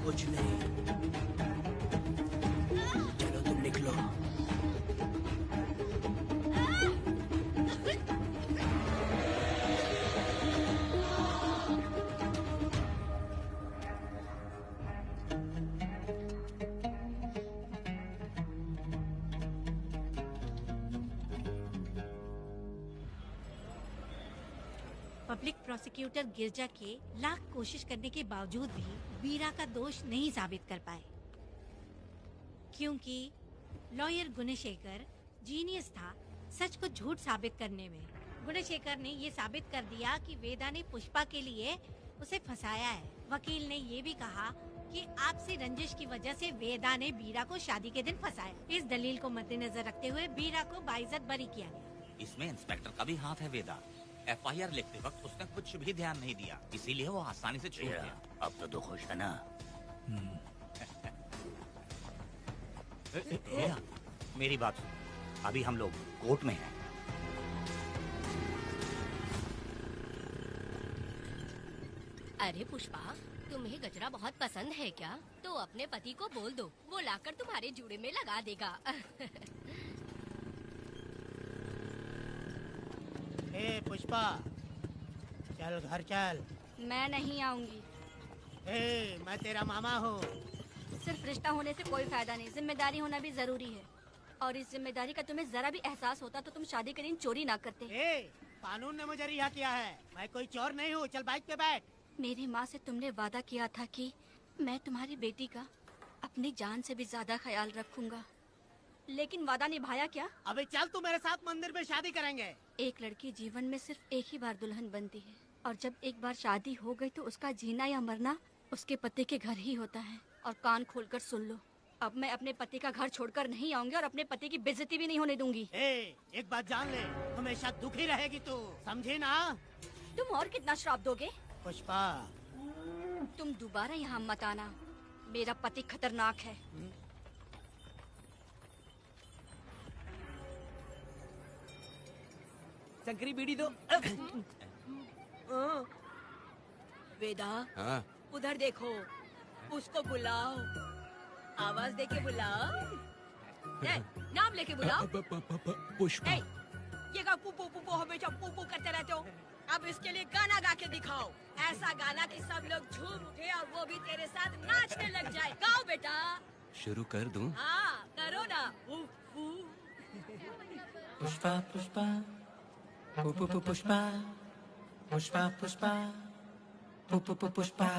कुछ नहीं, चलो तुम निकलो। पब्लिक प्रोसिक्यूटर गिरजा के लाख कोशिश करने के बावजूद भी वीरा का दोष नहीं साबित कर पाए, क्योंकि लॉयर गुणशेखर जीनियस था सच को झूठ साबित करने में। गुणशेखर ने ये साबित कर दिया कि वेदा ने पुष्पा के लिए उसे फंसाया है। वकील ने ये भी कहा कि आपसी रंजिश की वजह से वेदा ने वीरा को शादी के दिन फंसाया। इस दलील को मद्देनजर रखते हुए वीरा को बाइज्जत बरी किया गया। इसमें इंस्पेक्टर का भी हाथ है वेदा। एफआईआर लिखते वक्त उसने कुछ भी ध्यान नहीं दिया, इसीलिए वो आसानी से छूट गया। अब तो खुश है ना? भैया, मेरी बात सुनो, अभी हम लोग कोर्ट में हैं। अरे पुष्पा, तुम्हें गजरा बहुत पसंद है क्या? तो अपने पति को बोल दो, वो लाकर तुम्हारे जूड़े में लगा देगा। ए पुष्पा, चल घर चल। मैं नहीं आऊंगी। ए, मैं तेरा मामा हूँ। सिर्फ रिश्ता होने से कोई फायदा नहीं, जिम्मेदारी होना भी जरूरी है। और इस जिम्मेदारी का तुम्हें जरा भी एहसास होता तो तुम शादी के दिन चोरी ना करते। ए, कानून ने मुझे रिहा किया है, मैं कोई चोर नहीं हूँ। चल बाइक पे बैठ। मेरी माँ से तुमने वादा किया था कि मैं तुम्हारी बेटी का अपनी जान से भी ज्यादा ख्याल रखूंगा, लेकिन वादा निभाया क्या? अबे चल, तू मेरे साथ मंदिर में शादी करेंगे। एक लड़की जीवन में सिर्फ एक ही बार दुल्हन बनती है, और जब एक बार शादी हो गई तो उसका जीना या मरना उसके पति के घर ही होता है। और कान खोलकर सुन लो, अब मैं अपने पति का घर छोड़कर नहीं आऊंगी और अपने पति की बेइज्जती भी नहीं होने दूंगी। एक बात जान ले, हमेशा दुखी रहेगी तू, समझी ना? तुम और कितना श्राप दोगे? पुष्पा, तुम दोबारा यहाँ मत आना, मेरा पति खतरनाक है। शंकरी बीड़ी दो। वेदा, हाँ? उधर देखो, उसको बुलाओ, आवाज देके बुलाओ। ए, नाम लेके बुलाओ। पुष्पा। ए, ये का पुपू पुपू हमेशा पुपू करते रहते हो। अब इसके लिए गाना गा के दिखाओ, ऐसा गाना कि सब लोग झूम उठे और वो भी तेरे साथ नाचने लग जाए। गाओ बेटा। शुरू कर दूं? हाँ, करो ना। पुष्पा पुष्पा पुष्पा पुष्पा पुष्पा पुष्पा पुष्पा।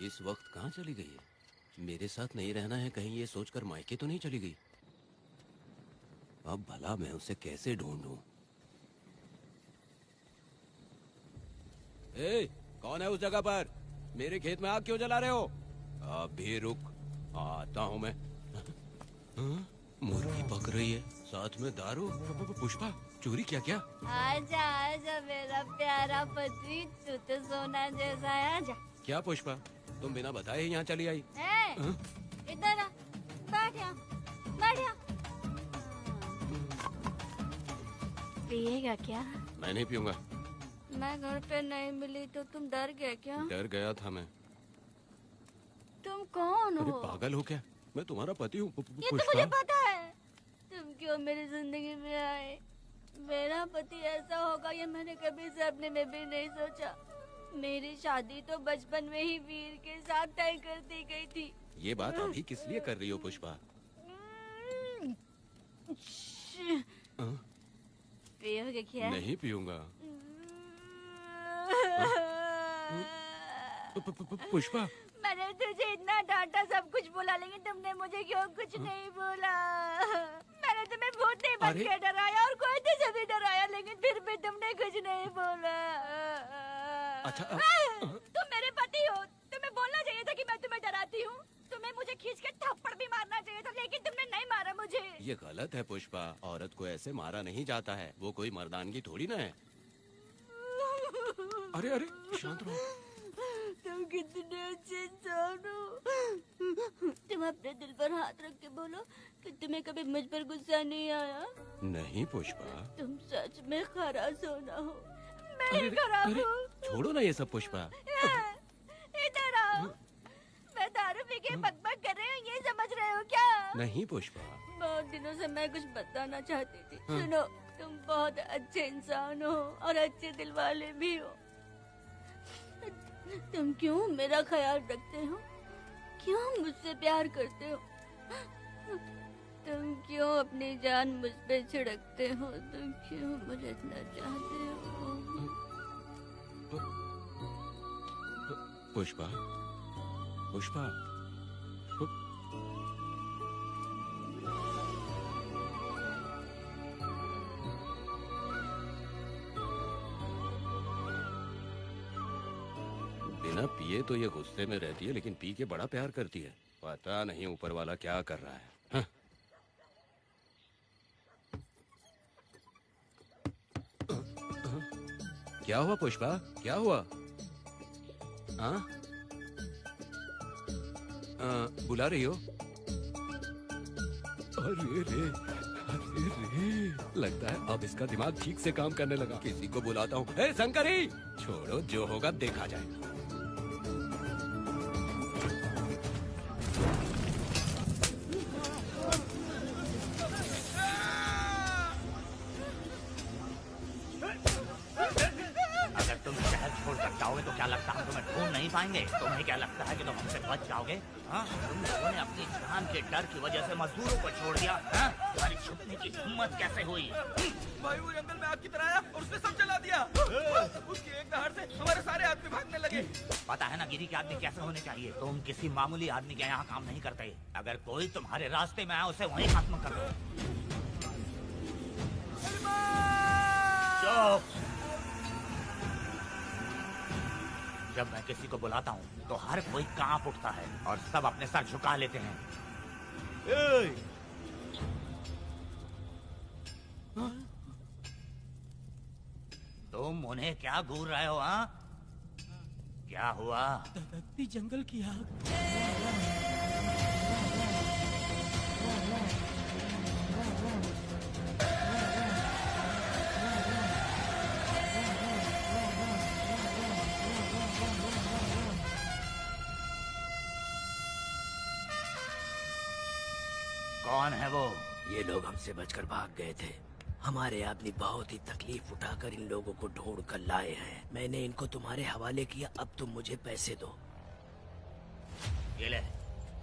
इस वक्त कहाँ चली गई है? मेरे साथ नहीं रहना है कहीं ये सोचकर मायके तो नहीं चली गई? अब भला मैं उसे कैसे ढूंढूं? ए, कौन है उस जगह पर? मेरे खेत में आग क्यों जला रहे हो? अभी रुक, आता हूँ मैं। हाँ? मुर्गी पक रही है, साथ में दारू। पुष्पा, चोरी क्या? क्या? आजा आजा मेरा प्यारा पति, तू तो सोना जैसा है। आजा। क्या पुष्पा, तुम बिना बताए ही यहाँ चली आई? इधर आ, बैठ यहाँ, बैठ यहाँ। पिएगा क्या? मैं नहीं पीऊंगा। मैं घर पे नहीं मिली तो तुम डर गए क्या? डर गया था मैं। तुम कौन अरे हो? पागल हो क्या? मैं तुम्हारा पति हूँ। ये तो मुझे पता है। तुम क्यों मेरी जिंदगी में आए? मेरा पति ऐसा होगा ये मैंने कभी सपने में भी नहीं सोचा। मेरी शादी तो बचपन में ही वीर के साथ तय कर दी गई थी। ये बात अभी किस लिए कर रही हो पुष्पा? पियोगे क्या? नहीं पीऊंगा। पुष्पा, मैंने तुझे इतना डांटा, सब कुछ बोला, लेकिन तुमने मुझे क्यों कुछ नहीं बोला? मैंने तुम्हें भूत नहीं बन के डराया और कोई तुझे भी डराया, लेकिन फिर भी तुमने कुछ नहीं बोला। अच्छा, तुम मेरे पति हो, तुम्हें बोलना चाहिए था कि मैं तुम्हें डराती हूँ। तुम तुम्हें मुझे खींच के थप्पड़ भी मारना चाहिए था, लेकिन तुमने नहीं मारा मुझे। ये गलत है पुष्पा, औरत को ऐसे मारा नहीं जाता है, वो कोई मर्दानगी थोड़ी ना है। अरे अरे शांत रहो। तुम कितने अच्छे इंसान हो। तुम अपने दिल पर हाथ रख के बोलो कि तुम्हें कभी मुझ पर गुस्सा नहीं आया। नहीं पुष्पा। तुम सच में खरास हो ना हो। मैं खराब हूँ। छोड़ो ना ये सब पुष्पा। इधर आओ। मैं दारू पी के बकबक कर रही हूँ, ये समझ रहे हो क्या? नहीं पुष्पा। बहुत दिनों से मैं कुछ बताना चाहती थी। सुनो, तुम बहुत अच्छे इंसान हो और अच्छे दिल वाले भी हो। तुम क्यों मेरा ख्याल रखते हो? क्यों मुझसे प्यार करते हो? तुम क्यों अपनी जान मुझ पे छिड़कते हो? तुम क्यों मुझे इतना चाहते हो? पुष्पा, पुष्पा, बिना पिए तो ये गुस्से में रहती है, लेकिन पी के बड़ा प्यार करती है। पता नहीं ऊपर वाला क्या कर रहा है। हाँ? क्या हुआ पुष्पा, क्या हुआ? हाँ? बुला रही हो? अरे रे, अरे रे, लगता है अब इसका दिमाग ठीक से काम करने लगा। किसी को बुलाता हूँ। हे शंकरी, छोड़ो, जो होगा देखा जाएगा। जाओगे तो क्या लगता है तुम्हें ढूंढ नहीं पाएंगे? तुम्हें क्या लगता है कि तुम हमसे बच जाओगे? हाँ, तुम लोगों ने अपनी जान के डर की वजह से मजदूरों को छोड़ दिया। हाँ? तुम्हारी छुपने की हिम्मत कैसे हुई? भाई वो जंगल में आग की तरह आया और उसने सब जला दिया। उसकी एक दहाड़ से हमारे सारे आदमी भागने लगे। पता है ना गिरी के आदमी कैसे होने चाहिए? तुम किसी मामूली आदमी के यहाँ काम नहीं करते। अगर कोई तुम्हारे रास्ते में आए उसे वहीं खत्म कर दो। चुप! जब मैं किसी को बुलाता हूँ तो हर कोई कांप उठता है और सब अपने सर झुका लेते हैं। तुम उन्हें क्या घूर रहे हो? हाँ, क्या हुआ? धधकती जंगल की आग। कौन है वो? ये लोग हमसे बचकर भाग गए थे। हमारे आदमी बहुत ही तकलीफ उठाकर इन लोगों को ढूंढ कर लाए हैं। मैंने इनको तुम्हारे हवाले किया, अब तुम मुझे पैसे दो। ये ले,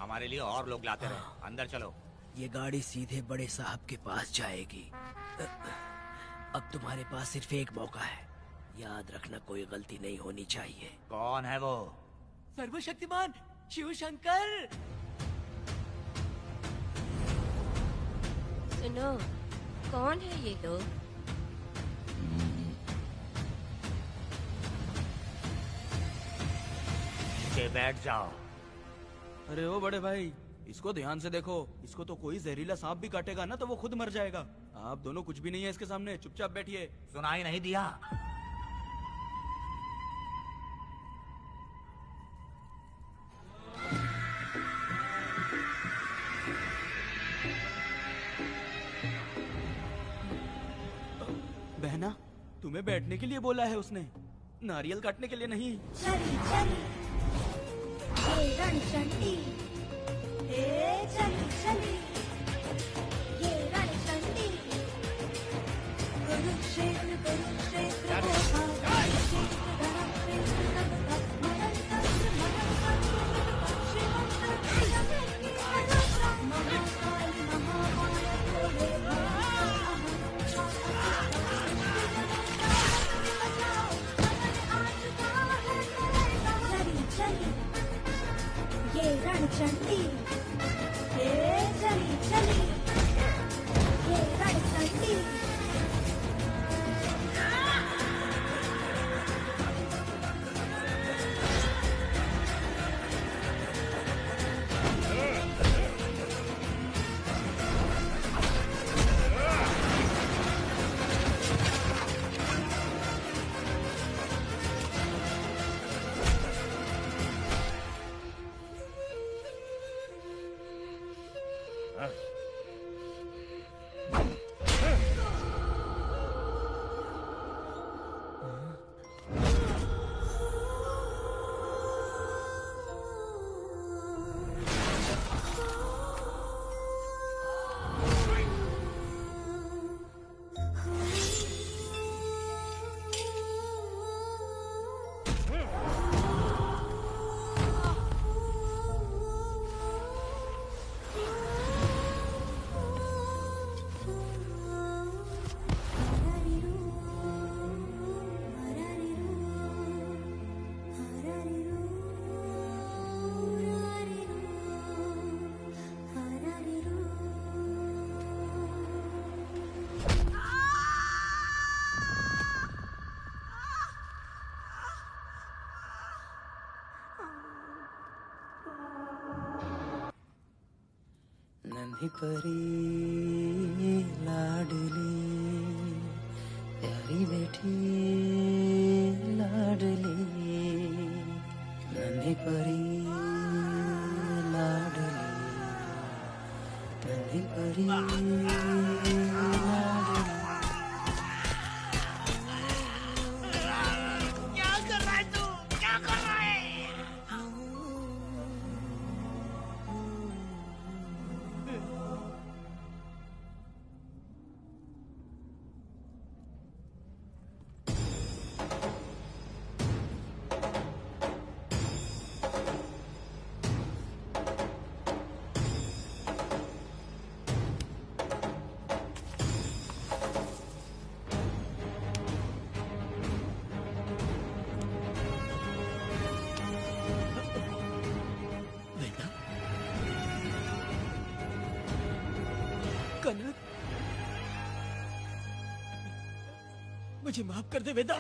हमारे लिए और लोग लाते रहे। अंदर चलो। ये गाड़ी सीधे बड़े साहब के पास जाएगी। अब तुम्हारे पास सिर्फ एक मौका है, याद रखना कोई गलती नहीं होनी चाहिए। कौन है वो? सर्वशक्तिमान शिव शंकर। सुनो, कौन है ये लोग? बैठ जाओ। अरे ओ बड़े भाई, इसको ध्यान से देखो। इसको तो कोई जहरीला सांप भी काटेगा ना तो वो खुद मर जाएगा। आप दोनों कुछ भी नहीं है इसके सामने, चुपचाप बैठिए। सुनाई नहीं दिया? बहना, तुम्हें बैठने के लिए बोला है उसने, नारियल काटने के लिए नहीं। चली चली ये रणचंडी, चली चली ये रणचंडी, कुरुक्षेत्र कुरुक्षेत्र नन्ही परी लाडली प्यारी बेटी लाडली नन्ही परी लाडली नन्ही परी लाडली क्या कर रहा है तू? क्या कर रहा है? कनक, मुझे माफ कर दे वेदा।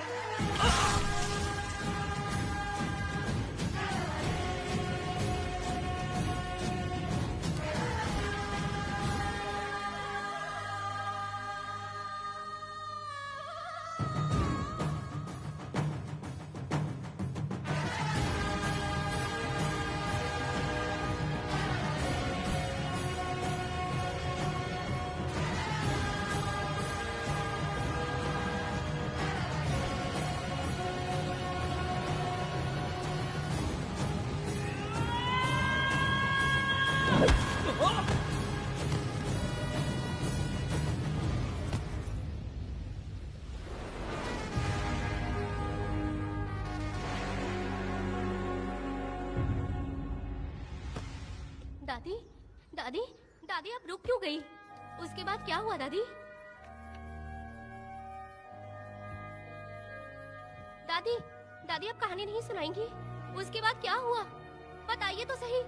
दादी, दादी, दादी आप रुक क्यों गई? उसके बाद क्या हुआ दादी? दादी, दादी आप कहानी नहीं सुनाएंगी? उसके बाद क्या हुआ? बताइए तो सही।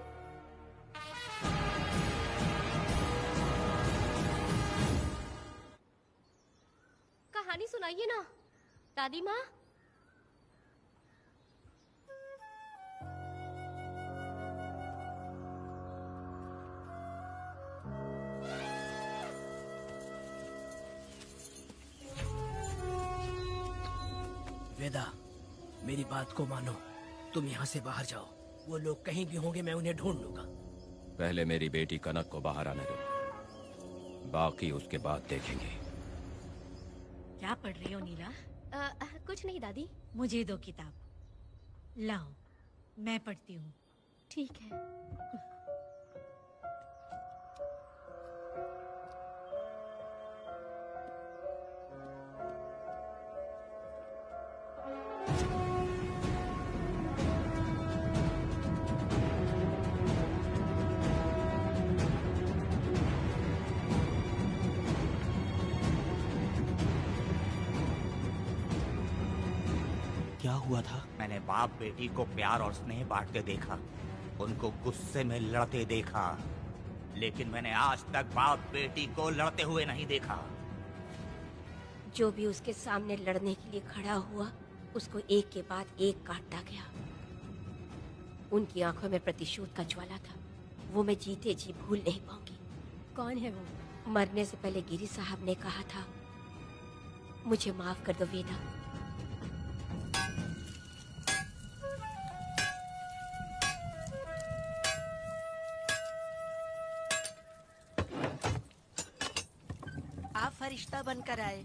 कहानी सुनाइए ना, दादी माँ। वेदा, मेरी बात को मानो। तुम यहाँ से बाहर जाओ। वो लोग कहीं भी होंगे, मैं उन्हें ढूंढ लूंगा। पहले मेरी बेटी कनक को बाहर आने दो, बाकी उसके बाद देखेंगे। क्या पढ़ रही हो नीला? कुछ नहीं दादी। मुझे दो किताब लाओ, मैं पढ़ती हूँ। ठीक है। क्या हुआ था? मैंने बाप बेटी को प्यार और स्नेह बांटते देखा, उनको गुस्से में लड़ते देखा, लेकिन मैंने आज तक बाप बेटी को लड़ते हुए नहीं देखा। जो भी उसके सामने लड़ने के लिए खड़ा हुआ, उसको एक के बाद एक काटता गया। उनकी आंखों में प्रतिशोध का ज्वाला था, वो मैं जीते जी भूल नहीं पाऊंगी। कौन है वो? मरने से पहले गिरी साहब ने कहा था, मुझे माफ कर दो वेदा। रिश्ता बनकर आए।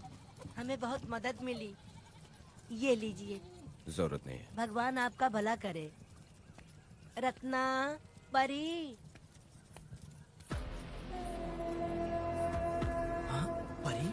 हमें बहुत मदद मिली। ये लीजिए। जरूरत नहीं है। भगवान आपका भला करे। रत्ना, परी। परी?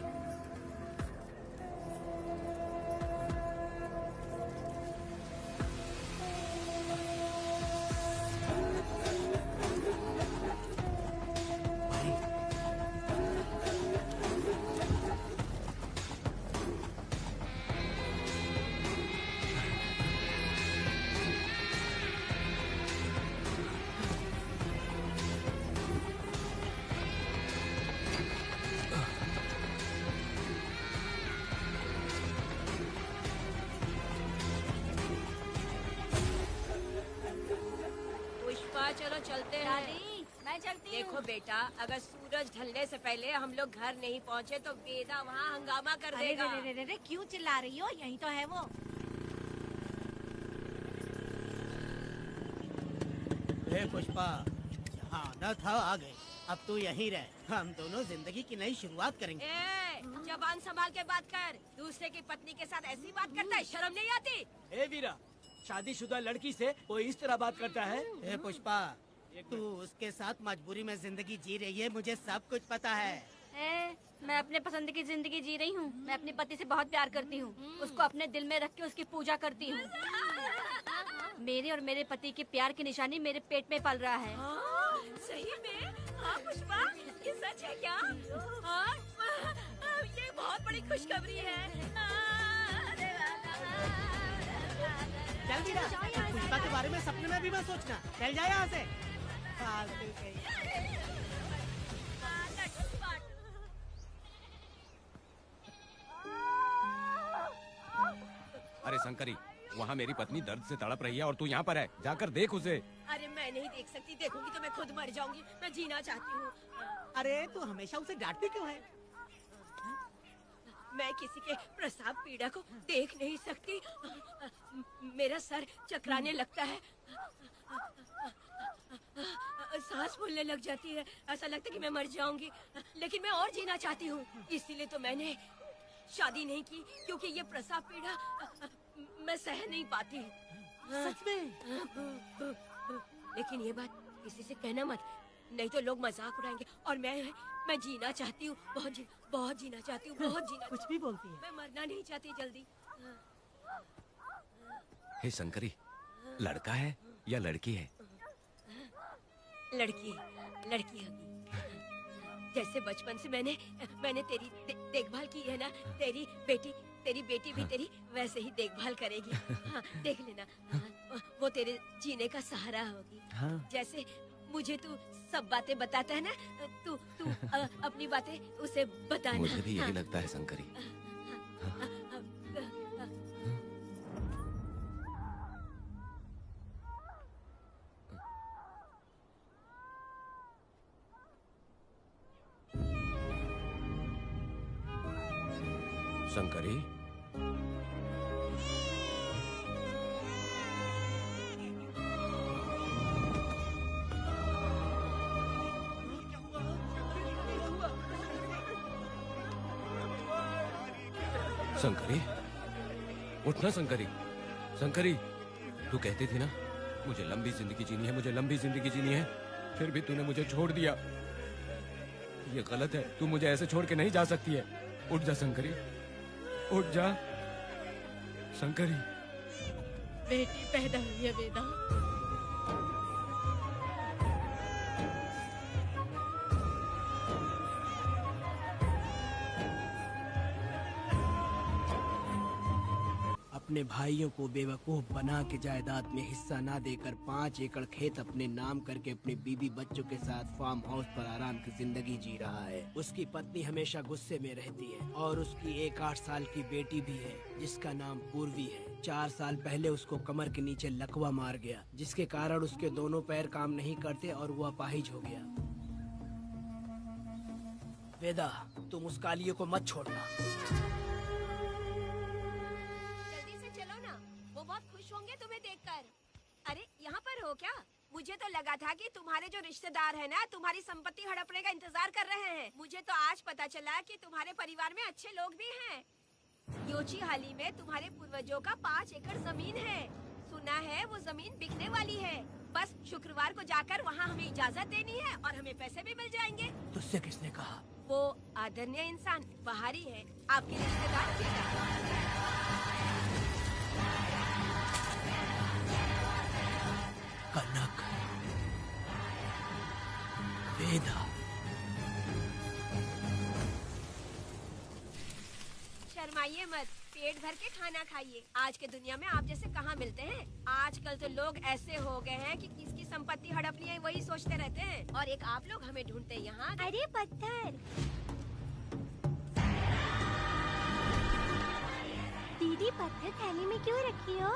पुष्पा चलो चलते हैं। दादी मैं चलती हूँ। देखो बेटा, अगर सूरज ढलने से पहले हम लोग घर नहीं पहुँचे तो वेदा वहाँ हंगामा कर अरे देगा। रे रे रे रे, क्यों चिल्ला रही हो? यही तो है वो। हे पुष्पा, यहाँ आना था आ गए। अब तू यहीं रह, हम दोनों जिंदगी की नई शुरुआत करेंगे। ए, जबान संभाल के बात कर। दूसरे की पत्नी के साथ ऐसी बात करता है, शर्म नहीं आती? ए वीरा, शादीशुदा लड़की से कोई इस तरह बात करता है? हे पुष्पा, तू उसके साथ मजबूरी में जिंदगी जी रही है, मुझे सब कुछ पता है। मैं अपने पसंद की जिंदगी जी रही हूँ। मैं अपने पति से बहुत प्यार करती हूँ। उसको अपने दिल में रख के उसकी पूजा करती हूँ। मेरे और मेरे पति के प्यार की निशानी मेरे पेट में पल रहा है। सही में? हाँ पुष्पा, ये सच है क्या? हाँ, ये बहुत बड़ी खुशखबरी है। चल वीरा, पुष्पा के बारे में सपने में भी मत सोचना। चल जा यहाँ से। फालतू कहीं। अरे शंकरी, वहाँ मेरी पत्नी दर्द से तड़प रही है और तू यहाँ पर है। जाकर देख उसे। अरे मैं नहीं देख सकती, देखूंगी तो मैं खुद मर जाऊंगी। मैं जीना चाहती हूँ। अरे तू हमेशा उसे डांटती क्यों है? मैं किसी के प्रसाव पीड़ा को देख नहीं सकती। मेरा सर चकराने लगता है। सांस फूलने लग जाती है। ऐसा लगता है कि मैं मर जाऊंगी। लेकिन मैं और जीना चाहती हूँ। इसीलिए तो मैंने शादी नहीं की, क्योंकि ये प्रसाव पीड़ा मैं सह नहीं पाती। सच में? लेकिन ये बात किसी से कहना मत, नहीं तो लोग मजाक उड़ाएंगे। और मैं जीना चाहती हूँ, बहुत जीना चाहती हूँ, बहुत जीना। कुछ भी बोलती है। मैं मरना नहीं चाहती जल्दी। हे शंकरी, लड़का है या लड़की है? लड़की होगी। जैसे बचपन से मैंने तेरी देखभाल की है ना। तेरी बेटी भी तेरी वैसे ही देखभाल करेगी। हाँ, देख लेना। हाँ, वो तेरे जीने का सहारा होगी। हाँ। जैसे मुझे तू सब बातें बताता है ना, तू अपनी बातें उसे बताना। मुझे भी यही हाँ। लगता है शंकरी। शंकरी, शंकरी, उठना शंकरी। शंकरी, तू कहती थी ना मुझे लंबी जिंदगी जीनी है, मुझे लंबी जिंदगी जीनी है। फिर भी तूने मुझे छोड़ दिया। ये गलत है। तू मुझे ऐसे छोड़ के नहीं जा सकती है। उठ जा शंकरी, उठ जा शंकरी। बेटी पैदा हुई है वेदा। अपने भाइयों को बेवकूफ बना के जायदाद में हिस्सा ना देकर 5 एकड़ खेत अपने नाम करके अपने बीबी बच्चों के साथ फार्म हाउस पर आराम की जिंदगी जी रहा है। उसकी पत्नी हमेशा गुस्से में रहती है और उसकी एक 8 साल की बेटी भी है जिसका नाम पूर्वी है। 4 साल पहले उसको कमर के नीचे लकवा मार गया, जिसके कारण उसके दोनों पैर काम नहीं करते और वो अपाहिज हो गया। वेदा, तुम उस कालियों को मत छोड़ना। जल्दी से चलो ना, वो बहुत खुश होंगे तुम्हें देखकर। अरे यहाँ पर हो क्या? मुझे मुझे तो लगा था कि तुम्हारे जो रिश्तेदार हैं ना तुम्हारी संपत्ति हड़पने का इंतजार कर रहे हैं। मुझे तो आज पता चला कि तुम्हारे परिवार में अच्छे लोग भी हैं। योची हाली में तुम्हारे पूर्वजों का 5 एकड़ जमीन है। सुना है वो जमीन बिकने वाली है। बस शुक्रवार को जाकर वहाँ हमें इजाजत देनी है और हमें पैसे भी मिल जाएंगे। तुझसे किसने कहा? वो आदरणीय इंसान बाहरी है, आपके रिश्तेदार कनक, वेदा। शर्माइए मत, पेट भर के खाना खाइए। आज के दुनिया में आप जैसे कहाँ मिलते हैं। आजकल तो लोग ऐसे हो गए हैं कि किसकी संपत्ति हड़प ली है वही सोचते रहते हैं। और एक आप लोग हमें ढूंढते यहाँ। अरे पत्थर, दीदी पत्थर थैली में क्यों रखी हो?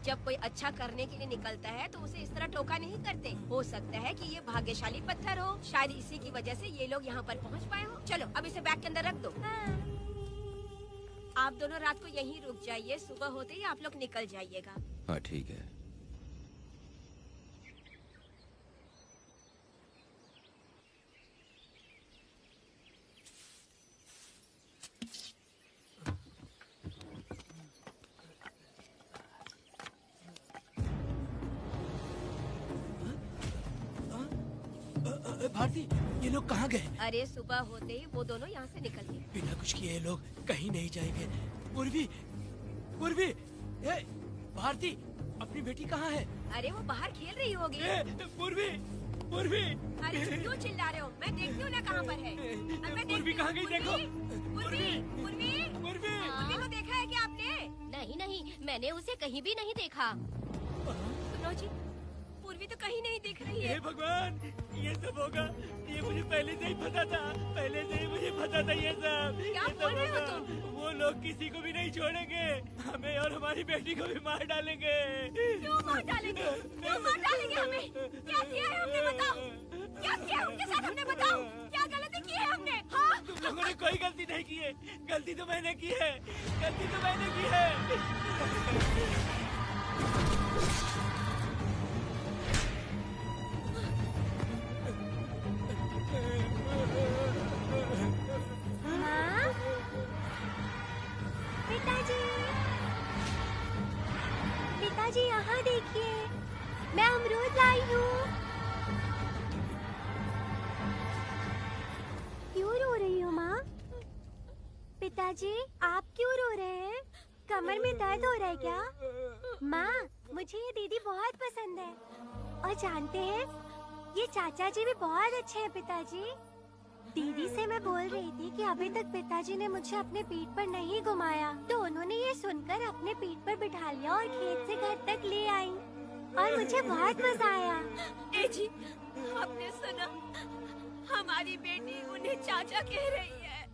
जब कोई अच्छा करने के लिए निकलता है तो उसे इस तरह टोका नहीं करते। हो सकता है कि ये भाग्यशाली पत्थर हो, शायद इसी की वजह से ये लोग यहाँ पर पहुँच पाए हो। चलो अब इसे बैग के अंदर रख दो। आप दोनों रात को यहीं रुक जाइए, सुबह होते ही आप लोग निकल जाइएगा। हाँ ठीक है। भारती, ये लोग कहाँ गए? अरे सुबह होते ही वो दोनों यहाँ से निकल गए। बिना कुछ किए ये लोग कहीं नहीं जाएंगे। पूर्वी, पूर्वी, ए, भारती, अपनी बेटी कहाँ है? अरे वो बाहर खेल रही होगी। पूर्वी, पूर्वी। अरे क्यों चिल्ला रहे हो? मैं देखती हूँ ना कहाँ पर है। पूर्वी कहाँ गई? देखो। पूर्वी, पूर्वी, पूर्वी, पूर्वी को देखा है क्या आपने? नहीं, मैंने उसे कहीं भी नहीं देखा। सुनो जी, पूर्वी तो कहीं नहीं दिख रही है। हे भगवान, ये सब होगा, ये मुझे पहले से ही पता था। पहले से ही मुझे पता था ये सब। क्या बोल रहे हो तुम? वो लोग किसी को भी नहीं छोड़ेंगे, हमें और हमारी बेटी को भी मार डालेंगे। क्यों मार डालेंगे? क्यों मार डालेंगे हमें? क्या किया है हमने बताओ? क्या किया है उनके साथ हमने बताओ? क्या गलती की है हमने? हाँ? तुम लोगों ने कोई गलती नहीं की है। गलती तो मैंने की है। गलती तो मैंने की है। माँ, पिताजी, पिताजी यहाँ देखिए, मैं अमरूद लाई हूँ। क्यों रो रही हो माँ? पिताजी, आप क्यों रो रहे हैं? कमर में दर्द हो रहा है क्या? माँ, मुझे ये दीदी बहुत पसंद है। और जानते हैं, ये चाचा जी भी बहुत अच्छे हैं पिताजी। दीदी से मैं बोल रही थी कि अभी तक पिताजी ने मुझे अपने पीठ पर नहीं घुमाया, तो उन्होंने ये सुनकर अपने पीठ पर बिठा लिया और खेत से घर तक ले आई और मुझे बहुत मजा आया। ए जी, आपने सुना? हमारी बेटी उन्हें चाचा कह रही है।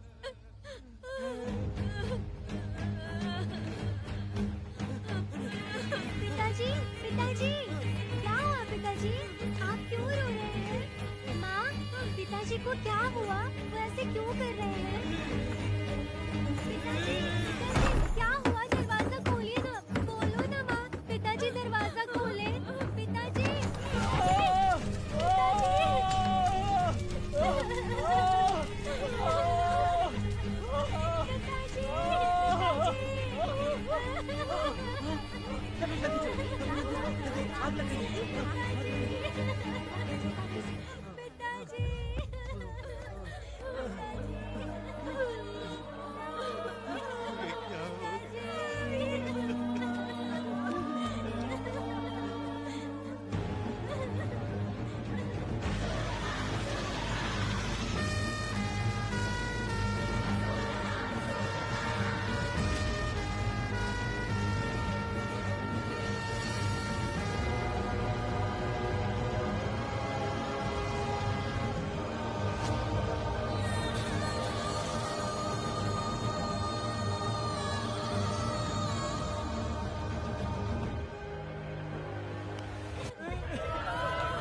पिताजी, पिताजी, क्या हुआ पिताजी? आप क्यों रो रहे हैं? माँ, पिताजी को क्या हुआ? वो ऐसे क्यों कर रहे हैं? पिताजी, पिताजी, क्या हुआ? दरवाजा खोलिए ना, बोलो ना माँ। पिताजी दरवाजा खोले। पिताजी,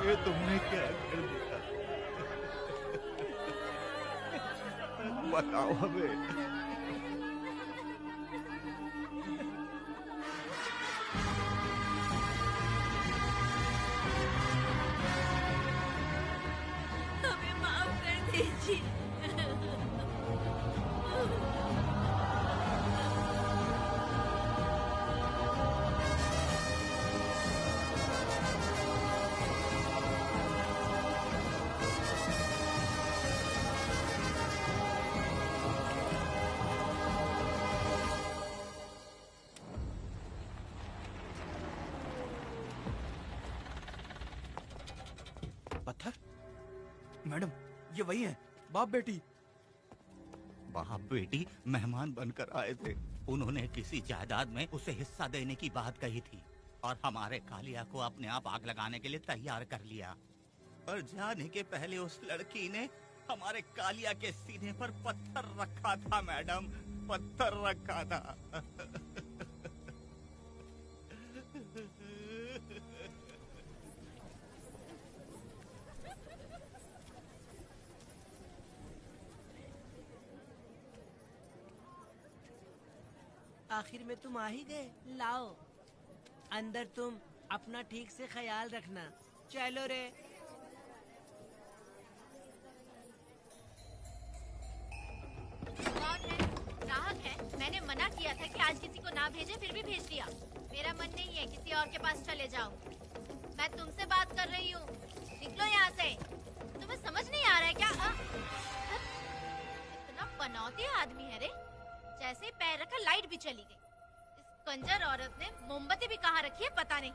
ये तुमने क्या कर दिया? बताओ हमें। ये वही है, बाप बेटी। बाप बेटी मेहमान बनकर आए थे। उन्होंने किसी जायदाद में उसे हिस्सा देने की बात कही थी और हमारे कालिया को अपने आप आग लगाने के लिए तैयार कर लिया। और जाने के पहले उस लड़की ने हमारे कालिया के सीने पर पत्थर रखा था मैडम, पत्थर रखा था। आखिर में तुम आ ही गए। लाओ अंदर, तुम अपना ठीक से ख्याल रखना। चलो रे। कौन है? ग्राहक है। मैंने मना किया था कि आज किसी को ना भेजे, फिर भी भेज दिया। मेरा मन नहीं है, किसी और के पास चले जाओ। मैं तुमसे बात कर रही हूँ, निकलो यहाँ से। तुम्हें समझ नहीं आ रहा है क्या? इतना पनौती आदमी है रे, जैसे ही पैर रखा लाइट भी चली गई। इस कंजर औरत ने मोमबत्ती भी कहाँ रखी है पता नहीं।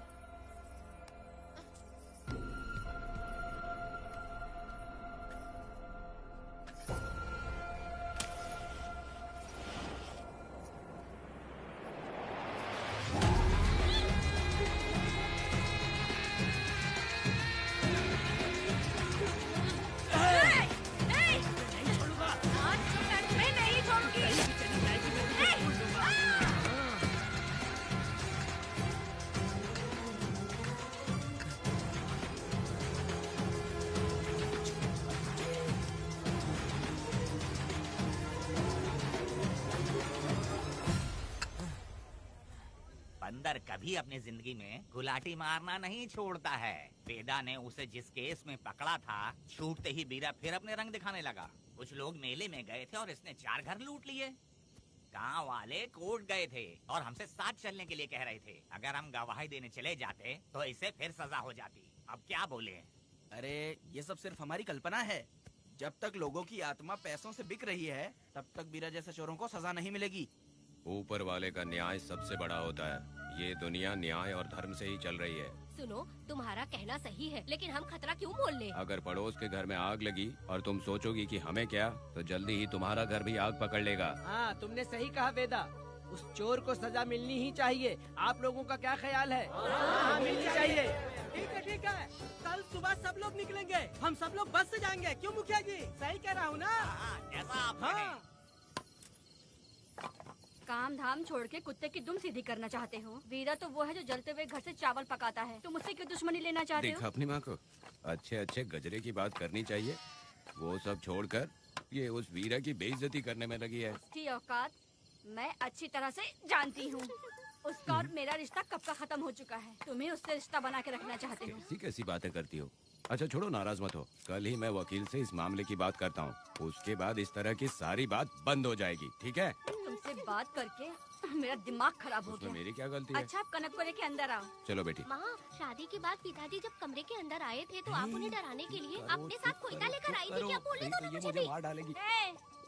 बंदर कभी अपनी जिंदगी में गुलाटी मारना नहीं छोड़ता है। वेदा ने उसे जिस केस में पकड़ा था, छूटते ही बीरा फिर अपने रंग दिखाने लगा। कुछ लोग मेले में गए थे और इसने 4 घर लूट लिए। गांव वाले कोर्ट गए थे और हमसे साथ चलने के लिए कह रहे थे। अगर हम गवाही देने चले जाते तो इसे फिर सजा हो जाती। अब क्या बोले? अरे ये सब सिर्फ हमारी कल्पना है। जब तक लोगों की आत्मा पैसों से बिक रही है, तब तक बीरा जैसे चोरों को सजा नहीं मिलेगी। ऊपर वाले का न्याय सबसे बड़ा होता है। ये दुनिया न्याय और धर्म से ही चल रही है। सुनो, तुम्हारा कहना सही है, लेकिन हम खतरा क्यों मोल लें? अगर पड़ोस के घर में आग लगी और तुम सोचोगी कि हमें क्या, तो जल्दी ही तुम्हारा घर भी आग पकड़ लेगा। हाँ, तुमने सही कहा वेदा। उस चोर को सजा मिलनी ही चाहिए। आप लोगों का क्या ख्याल है? हाँ, मिलनी चाहिए। ठीक है। कल सुबह सब लोग निकलेंगे। हम सब लोग बस से जाएंगे। क्यों मुखिया जी? सही कह रहा हूँ ना? हाँ। काम धाम छोड़ के कुत्ते की दुम सीधी करना चाहते हो? वीरा तो वो है जो जलते हुए घर से चावल पकाता है। तुम उससे क्यों दुश्मनी लेना चाहते देखा हो? अपनी माँ को, अच्छे अच्छे गजरे की बात करनी चाहिए। वो सब छोड़कर ये उस वीरा की बेइज्जती करने में लगी है। उसकी औकात मैं अच्छी तरह से जानती हूँ। उसका और मेरा रिश्ता कब का खत्म हो चुका है। तुम्हें उससे रिश्ता बना के रखना चाहते हो। कैसी कैसी बातें करती हो। अच्छा छोड़ो, नाराज मत हो। कल ही मैं वकील से इस मामले की बात करता हूँ। उसके बाद इस तरह की सारी बात बंद हो जाएगी, ठीक है? तुमसे बात करके मेरा दिमाग खराब हो उसमें गया। मेरी क्या गलती है? अच्छा, आप कनक को लेके अंदर आओ। चलो बेटी। माँ, शादी के बाद पिताजी जब कमरे के अंदर आए थे तो आप उन्हें डराने के लिए अपने साथ कोयता लेकर आई थी क्या? बोलने दो ना मुझे भी। मार डालेगी।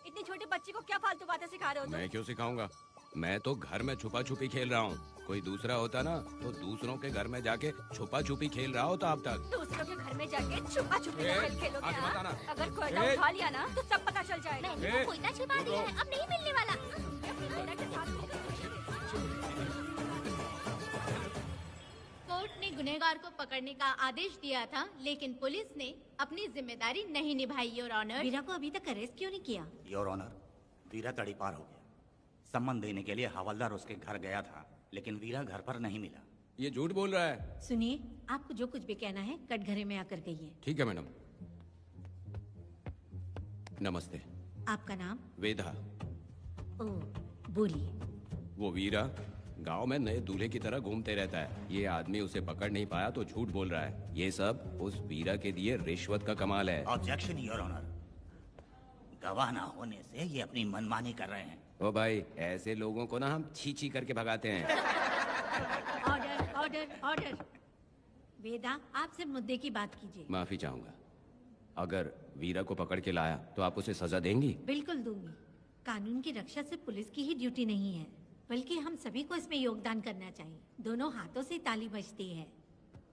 इतनी छोटी बच्ची को क्या फालतू बातें सिखा रहे हो तुम? मैं क्यों सिखाऊंगा? मैं तो घर में छुपा छुपी खेल रहा हूँ। कोई दूसरा होता ना तो दूसरों के घर में जाके छुपा छुपी खेल रहा होता अब तक। दूसरों के घर में जाके छुपा छुपी खेल खेलोगे? आगे मत आना। अगर कोयला उठा लिया ना तो सब पता चल जाएगा। मैंने वो कोयता छिपा दिया है, अब नहीं मिलने वाला। कोर्ट ने गुनहगार को पकड़ने का आदेश दिया था, लेकिन पुलिस ने अपनी जिम्मेदारी नहीं निभाई। योर ऑनर, वीरा को अभी तक अरेस्ट क्यों नहीं किया? योर ऑनर, वीरा तड़ीपार हो गया। सम्मान देने के लिए हवलदार उसके घर गया था, लेकिन वीरा घर पर नहीं मिला। ये झूठ बोल रहा है। सुनिए, आपको जो कुछ भी कहना है कटघरे में आकर कहिए। ठीक है मैडम। नमस्ते। आपका नाम? वेदा। ओ, बोलिए। वो वीरा गांव में नए दूल्हे की तरह घूमते रहता है। ये आदमी उसे पकड़ नहीं पाया तो झूठ बोल रहा है। ये सब उस वीरा के दिए रिश्वत का कमाल है। Objection your honour. गवाह ना होने से ये अपनी मनमानी कर रहे हैं। ओ भाई, ऐसे लोगों को ना हम छी छी करके भगाते हैं। Order, order, order. वेदा, आपसे मुद्दे की बात कीजिए। माफी चाहूंगा। अगर वीरा को पकड़ के लाया तो आप उसे सजा देंगी? बिल्कुल दूंगी। कानून की रक्षा सिर्फ पुलिस की ही ड्यूटी नहीं है, बल्कि हम सभी को इसमें योगदान करना चाहिए। दोनों हाथों से ताली बजती है।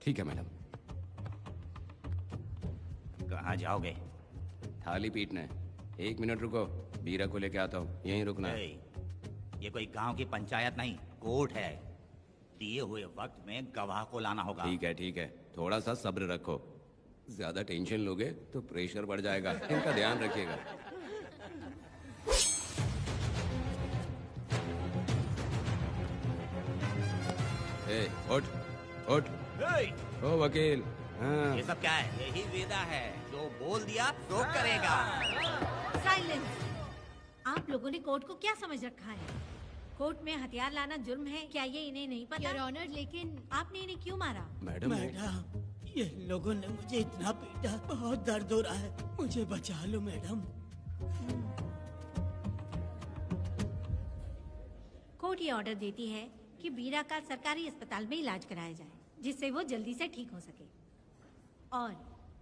ठीक है मैडम। कहाँ जाओगे? थाली पीटना है। 1 मिनट रुको, बीरा को लेके आता हूँ, यहीं रुकना है। ये कोई गांव की पंचायत नहीं, कोर्ट है। दिए हुए वक्त में गवाह को लाना होगा। ठीक है, थोड़ा सा सब्र रखो। ज्यादा टेंशन लोगे तो प्रेशर बढ़ जाएगा, इनका ध्यान रखिएगा। उठ ओ वकील। हाँ। ये सब क्या है? यही वेदा है, जो बोल दिया तो करेगा। साइलेंस। आप लोगों ने कोर्ट को क्या समझ रखा है? कोर्ट में हथियार लाना जुर्म है, क्या ये इन्हें नहीं पता? योर ऑनर, लेकिन आपने इन्हें क्यों मारा? मैडम ये लोगों ने मुझे इतना पीटा, बहुत दर्द हो रहा है, मुझे बचा लो मैडम। कोर्ट ये ऑर्डर देती है कि बीरा का सरकारी अस्पताल में इलाज कराया जाए, जिससे वो जल्दी से ठीक हो सके। और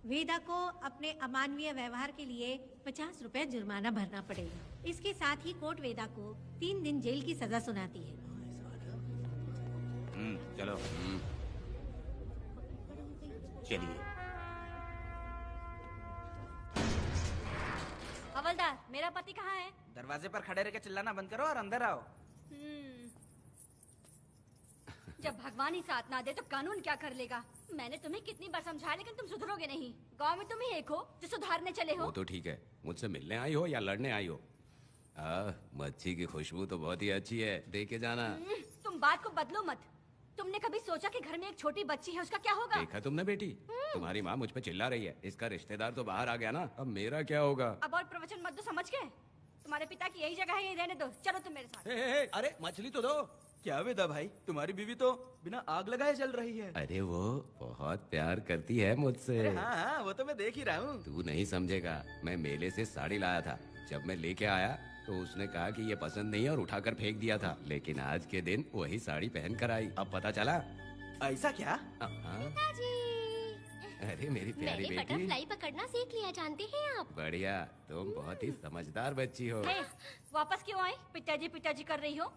वेदा को अपने अमानवीय व्यवहार के लिए 50 रुपए जुर्माना भरना पड़ेगा। इसके साथ ही कोर्ट वेदा को 3 दिन जेल की सजा सुनाती है। चलो चलिए। हवलदार, मेरा पति कहाँ है? दरवाजे पर खड़े रह के चिल्लाना बंद करो और अंदर आओ। जब भगवान ही साथ ना दे तो कानून क्या कर लेगा? मैंने तुम्हें कितनी बार समझाया, लेकिन तुम सुधरोगे नहीं। गांव में तुम ही एक हो जो सुधारने चले हो। वो तो ठीक है, मुझसे मिलने आई हो या लड़ने आई हो। मच्छी की खुशबू तो बहुत ही अच्छी है, दे के जाना। तुम बात को बदलो मत। तुमने कभी सोचा कि घर में एक छोटी बच्ची है, उसका क्या होगा? देखा तुमने बेटी, तुम्हारी माँ मुझ पे चिल्ला रही है। इसका रिश्तेदार तो बाहर आ गया ना, अब मेरा क्या होगा? अब और प्रवचन मत दो, समझ गए? तुम्हारे पिता की यही जगह है, यही रहने दो। चलो तुम मेरे साथ। अरे मछली तो दो। क्या वेदा भाई, तुम्हारी बीवी तो बिना आग लगाए जल रही है। अरे वो बहुत प्यार करती है मुझसे। हाँ, वो तो मैं देख ही रहा हूँ। तू नहीं समझेगा, मैं मेले से साड़ी लाया था। जब मैं लेके आया तो उसने कहा कि ये पसंद नहीं है और उठाकर फेंक दिया था। लेकिन आज के दिन वही साड़ी पहन कर आई। अब पता चला। ऐसा क्या? पिताजी, अरे मेरी प्यारी मैंने बेटी, बटरफ्लाई पकड़ना सीख लिया, जानते हैं आप? बढ़िया, तुम बहुत ही समझदार बच्ची हो। वापस क्यों आए? पिताजी कर रही हो?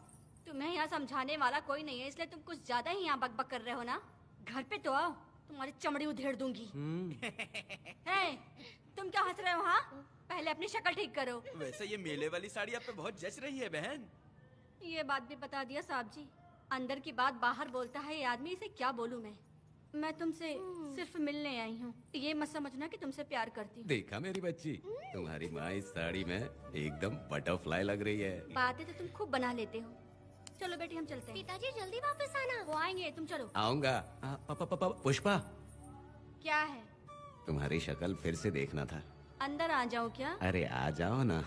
तुम्हें यहाँ समझाने वाला कोई नहीं है, इसलिए तुम कुछ ज्यादा ही यहाँ बकबक कर रहे हो ना। घर पे तो आओ, तुम्हारी चमड़ी उधेड़ दूंगी। तुम क्या हंस रहे हो? हाँ, पहले अपनी शक्ल ठीक करो। वैसे ये मेले वाली साड़ी आप पे बहुत जच रही है बहन। ये बात भी बता दिया साहब जी। अंदर की बात बाहर बोलता है ये आदमी, इसे क्या बोलूं मैं तुमसे सिर्फ मिलने आई हूँ। ये मत समझना कि तुमसे प्यार करती हूँ। देखा मेरी बच्ची, तुम्हारी माँ इस साड़ी में एकदम बटरफ्लाई लग रही है। बातें तो तुम खूब बना लेते हो। चलो बेटी, हम चलते हैं। पिताजी जल्दी वापस आना। वो आएंगे, तुम चलो। आऊंगा। पुष्पा, क्या है? तुम्हारी शक्ल फिर से देखना था। अंदर आ जाओ क्या? अरे आ जाओ ना।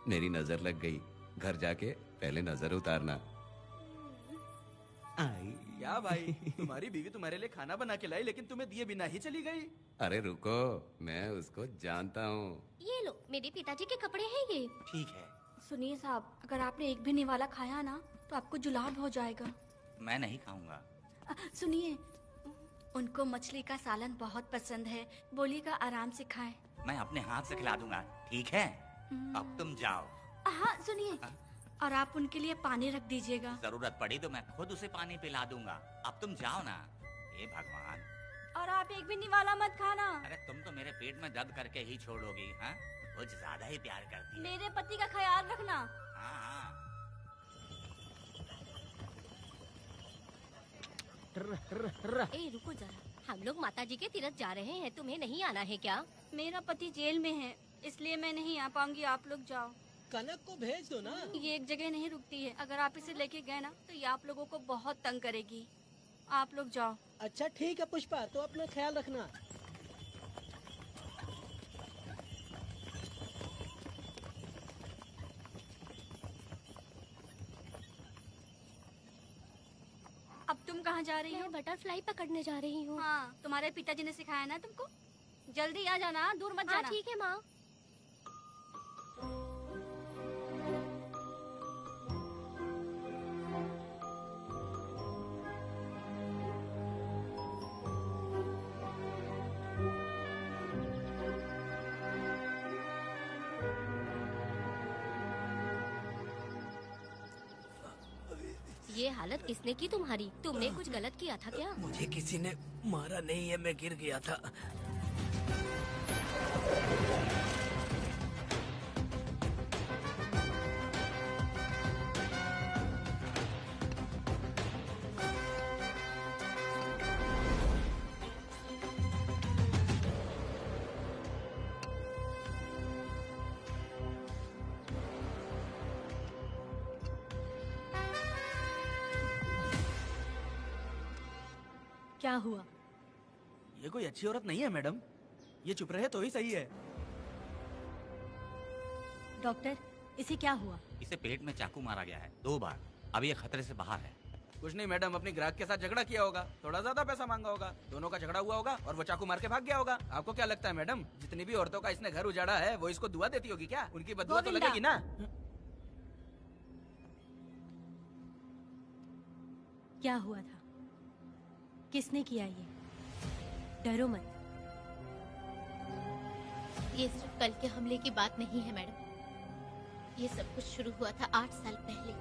मेरी नजर लग गई। घर जाके पहले नजर उतारना। क्या भाई, तुम्हारी बीवी तुम्हारे लिए खाना बना के लाई, लेकिन तुम्हें दिए बिना ही चली गई। अरे रुको, मैं उसको जानता हूँ। ये लो, मेरे पिताजी के कपड़े हैं ये। ठीक है। सुनिए साहब, अगर आपने एक भी निवाला खाया ना तो आपको जुलाब हो जाएगा। मैं नहीं खाऊंगा। सुनिए, उनको मछली का सालन बहुत पसंद है, बोलिएगा आराम से खाएं। मैं अपने हाथ से खिला दूंगा, ठीक है? अब तुम जाओ। हाँ सुनिए, और आप उनके लिए पानी रख दीजिएगा। जरूरत पड़ी तो मैं खुद उसे पानी पिला दूंगा। अब तुम जाओ ना। हे भगवान। और आप एक भी निवाला मत खाना। अरे तुम तो मेरे पेट में दर्द करके ही छोड़ोगी। हाँ, कुछ ज्यादा ही प्यार करती है। मेरे पति का ख्याल रखना। हाँ हाँ। ए रुको जरा, हम लोग माताजी के तीरथ जा रहे हैं, तुम्हें नहीं आना है क्या? मेरा पति जेल में है, इसलिए मैं नहीं आ पाऊंगी। आप लोग जाओ। कनक को भेज दो ना। ये एक जगह नहीं रुकती है, अगर आप इसे लेके गए ना तो ये आप लोगों को बहुत तंग करेगी। आप लोग जाओ। अच्छा ठीक है पुष्पा, तो अपना ख्याल रखना। अब तुम कहाँ जा रही हो? मैं बटरफ्लाई पकड़ने जा रही हूँ। हाँ, तुम्हारे पिताजी ने सिखाया ना तुमको। जल्दी आ जाना, दूर मत जाना। ठीक है माँ। ये हालत किसने की तुम्हारी? तुमने कुछ गलत किया था क्या? मुझे किसी ने मारा नहीं है, मैं गिर गया था। क्या हुआ? ये कोई अच्छी औरत नहीं है मैडम, ये चुप रहे तो ही सही है। डॉक्टर, इसे क्या हुआ? इसे पेट में चाकू मारा गया है 2 बार। अब ये खतरे से बाहर है। कुछ नहीं मैडम, अपनी ग्राहक के साथ झगड़ा किया होगा, थोड़ा ज्यादा पैसा मांगा होगा, दोनों का झगड़ा हुआ होगा और वो चाकू मार के भाग गया होगा। आपको क्या लगता है मैडम, जितनी भी औरतों का इसने घर उजाड़ा है वो इसको दुआ देती होगी क्या? उनकी बदुआ तो गोविंदा। लगेगी ना। क्या हुआ था? किसने किया ये? डरो मत। ये सिर्फ कल के हमले की बात नहीं है मैडम, ये सब कुछ शुरू हुआ था 8 साल पहले।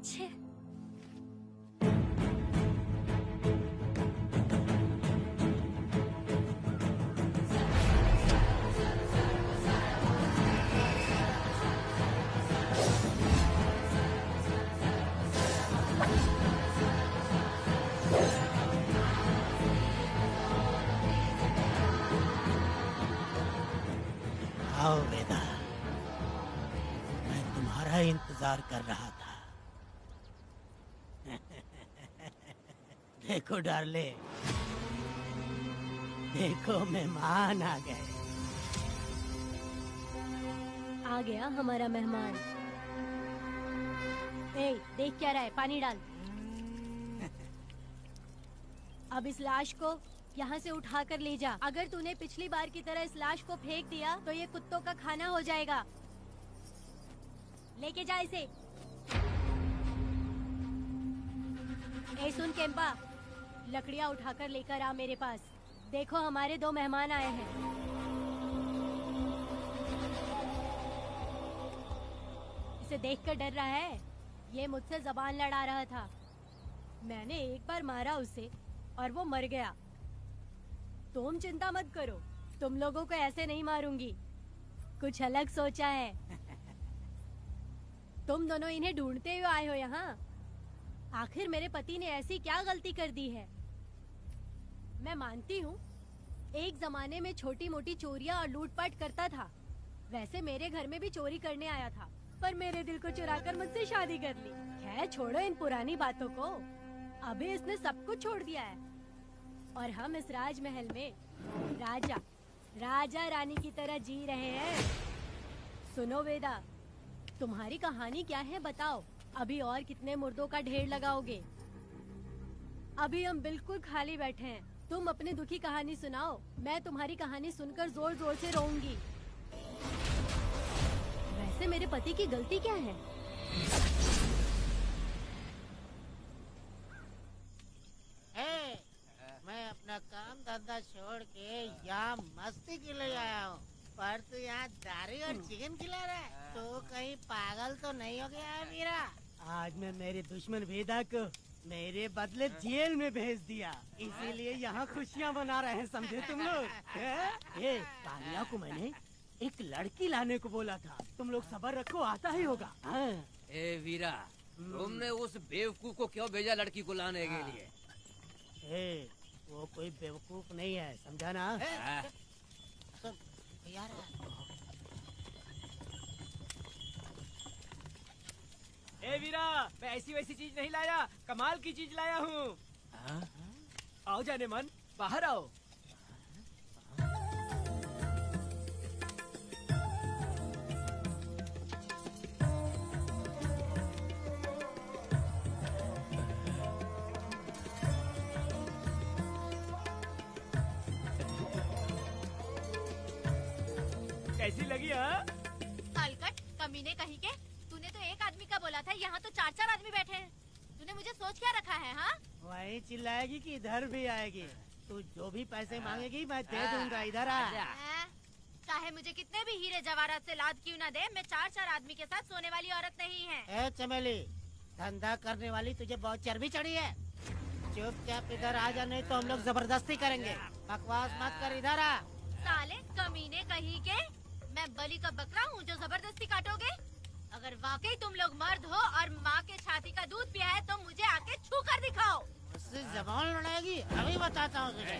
छे। आओ वेदा, मैं तुम्हारा इंतजार कर रहा था। देखो डार्ले, देखो मेहमान आ गए। आ गया हमारा मेहमान। ए, देख क्या रहा है? पानी डाल। अब इस लाश को यहाँ से उठा कर ले जा। अगर तूने पिछली बार की तरह इस लाश को फेंक दिया तो ये कुत्तों का खाना हो जाएगा। लेके जा इसे। ए सुन केम्पा, लकड़ियाँ उठाकर लेकर आ मेरे पास। देखो हमारे 2 मेहमान आए हैं। इसे देखकर डर रहा है? ये मुझसे जबान लड़ा रहा था। मैंने एक बार मारा उसे और वो मर गया। तुम चिंता मत करो, तुम लोगों को ऐसे नहीं मारूंगी। कुछ अलग सोचा है। तुम दोनों इन्हें ढूंढते हुए आए हो यहाँ। आखिर मेरे पति ने ऐसी क्या गलती कर दी है? मैं मानती हूँ एक जमाने में छोटी मोटी चोरियाँ और लूटपाट करता था। वैसे मेरे घर में भी चोरी करने आया था, पर मेरे दिल को चुराकर मुझसे शादी कर ली। खैर छोड़ो इन पुरानी बातों को। अभी इसने सब कुछ छोड़ दिया है और हम इस राजमहल में राजा रानी की तरह जी रहे हैं। सुनो वेदा, तुम्हारी कहानी क्या है बताओ? अभी और कितने मुर्दों का ढेर लगाओगे? अभी हम बिल्कुल खाली बैठे हैं। तुम अपनी दुखी कहानी सुनाओ, मैं तुम्हारी कहानी सुनकर जोर जोर से रोऊंगी। वैसे मेरे पति की गलती क्या है? मैं अपना काम धंधा छोड़ के यहाँ मस्ती के लिए आया हूँ, पर तू यहाँ दारू और चिकन खिला रहा है। तो कहीं पागल तो नहीं हो गया है मीरा? आज मैं मेरे दुश्मन वेदा को मेरे बदले जेल में भेज दिया, इसीलिए यहाँ खुशियाँ मना रहे हैं, समझे तुम लोग? ये कालिया को मैंने एक लड़की लाने को बोला था, तुम लोग सब्र रखो, आता ही होगा। ए वीरा, तुमने उस बेवकूफ को क्यों भेजा लड़की को लाने के लिए? वो कोई बेवकूफ नहीं है, समझा ना? यार ए वीरा, मैं ऐसी वैसी चीज नहीं लाया, कमाल की चीज लाया हूँ। आओ जाने मन, बाहर आओ। कैसी लगी? हलकट कमीने कहीं के, तूने तो एक आदमी का बोला था, यहाँ तो 4-4 आदमी बैठे हैं। तूने मुझे सोच क्या रखा है? हाँ, वही चिल्लाएगी कि इधर भी आएगी। तू जो भी पैसे मांगेगी मैं दे दूंगा, इधर आ। चाहे मुझे कितने भी हीरे जवाहरात से लाद क्यों ना दे, मैं 4 आदमी के साथ सोने वाली औरत नहीं है। ए चमेली, धंधा करने वाली तुझे बहुत चर्बी चढ़ी है। चुपचाप इधर आ जा, नहीं तो हम लोग जबरदस्ती करेंगे। बकवास मत कर, इधर आ। साले कमीने कहीं के, मैं बलि का बकरा हूँ जो जबरदस्ती काटोगे? अगर वाकई तुम लोग मर्द हो और माँ के छाती का दूध पिया है तो मुझे आके छू कर दिखाओ। उससे जबान लड़ाएगी, अभी बताता हूँ तुझे।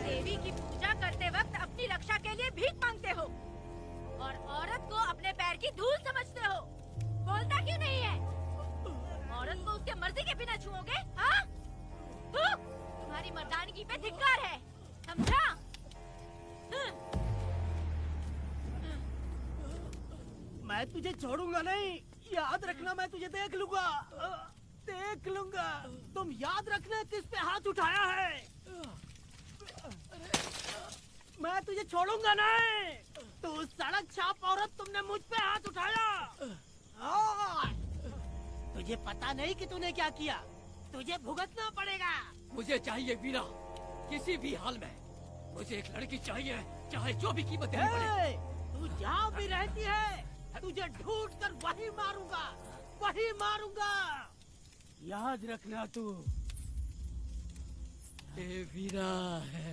देवी की पूजा करते वक्त अपनी रक्षा के लिए भीख मांगते हो और औरत को अपने पैर की धूल समझते हो। बोलता क्यों नहीं है? औरत को उसके मर्जी के बिना छुओगे? हाँ? तुम्हारी मर्दानगी पे धिक्कार है, समझा? मैं तुझे छोड़ूंगा नहीं, याद रखना। मैं तुझे देख लूंगा, देख लूंगा। तुम याद रखना किस पे हाथ उठाया है। मैं तुझे छोड़ूंगा नहीं। तू सड़क छाप औरत, तुमने मुझ पे हाथ उठाया। तुझे पता नहीं कि तूने क्या किया, तुझे भुगतना पड़ेगा। मुझे चाहिए वीरा, किसी भी हाल में मुझे एक लड़की चाहिए, चाहे जो भी कीमत देनी पड़े। तू जहाँ भी रहती है, तुझे ढूंढ कर वही मारूंगा, वही मारूंगा। याद रखना तू। ए वीरा है।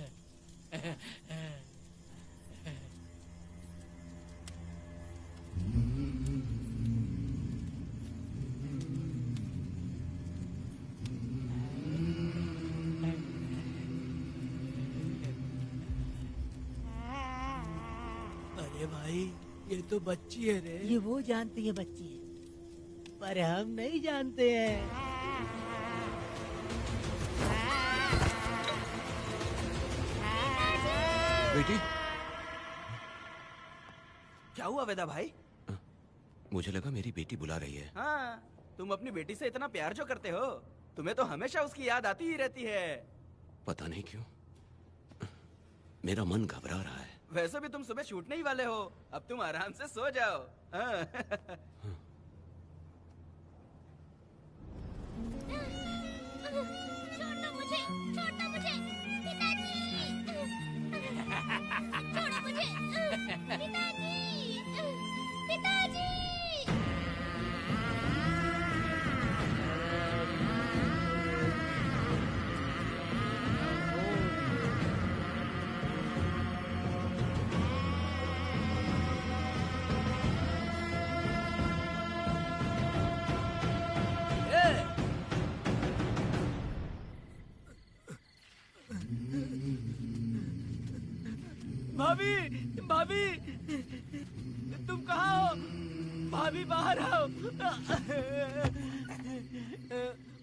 अरे भाई, ये तो बच्ची है रे। ये वो जानती है बच्ची है, पर हम नहीं जानते हैं। बेटी, क्या हुआ वेदा भाई? मुझे लगा मेरी बेटी बुला रही है। हाँ, तुम अपनी बेटी से इतना प्यार जो करते हो, तुम्हें तो हमेशा उसकी याद आती ही रहती है। पता नहीं क्यों मेरा मन घबरा रहा है। वैसे भी तुम सुबह छूटने ही वाले हो, अब तुम आराम से सो जाओ। हाँ। छोड़ो मुझे, छोड़ो मुझे, पिताजी! छोड़ो मुझे, पिताजी! पिताजी! भाभी, भाभी, तुम कहाँ हो? भाभी बाहर आओ।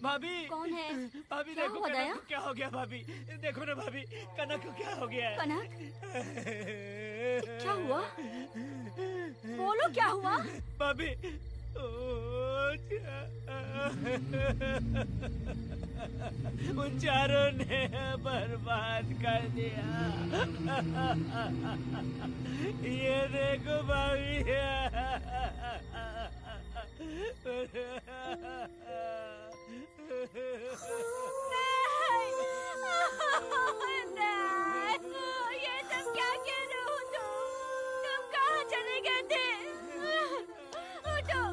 भाभी, कौन है? भाभी क्या देखो हुआ दया? कनक को क्या हो गया। भाभी देखो ना, भाभी कनक को क्या हो गया है। कनक, क्या हुआ? बोलो क्या हुआ? भाभी, उन चारों ने बर्बाद कर दिया। ये देखो भाभी, ये सब क्या कह रहे हो तुम कहाँ चले गए थे? उठो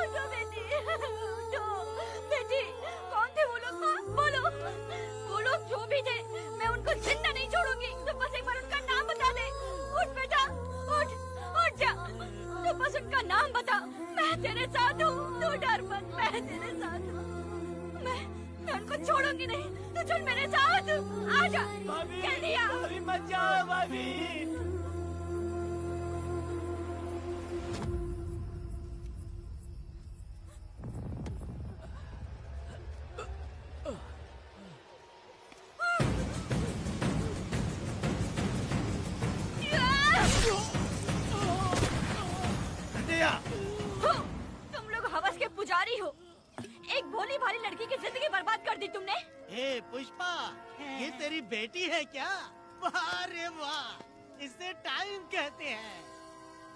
उठो बेटी, उठो बेटी। कौन थे वो लोग? माँ बोलो, वो लोग जो भी थे मैं उनको जिंदा नहीं छोड़ूंगी। तो बस एक बार उनका नाम बता दे। उठ बेटा, उठ उठ जा, तो बस उनका नाम बता। मैं तेरे साथ हूँ, तू डर मत, मैं तेरे साथ हूँ। मैं उनको छोड़ूंगी नहीं, तो चल मेरे साथ, आजा। जल्दी आ। भाभी मत जाओ भाभी। तुम लोग हवस के पुजारी हो। एक भोली भाली लड़की की जिंदगी बर्बाद कर दी तुमने। ए पुष्पा, ये तेरी बेटी है क्या? वाह रे वाह, इसे टाइम कहते हैं।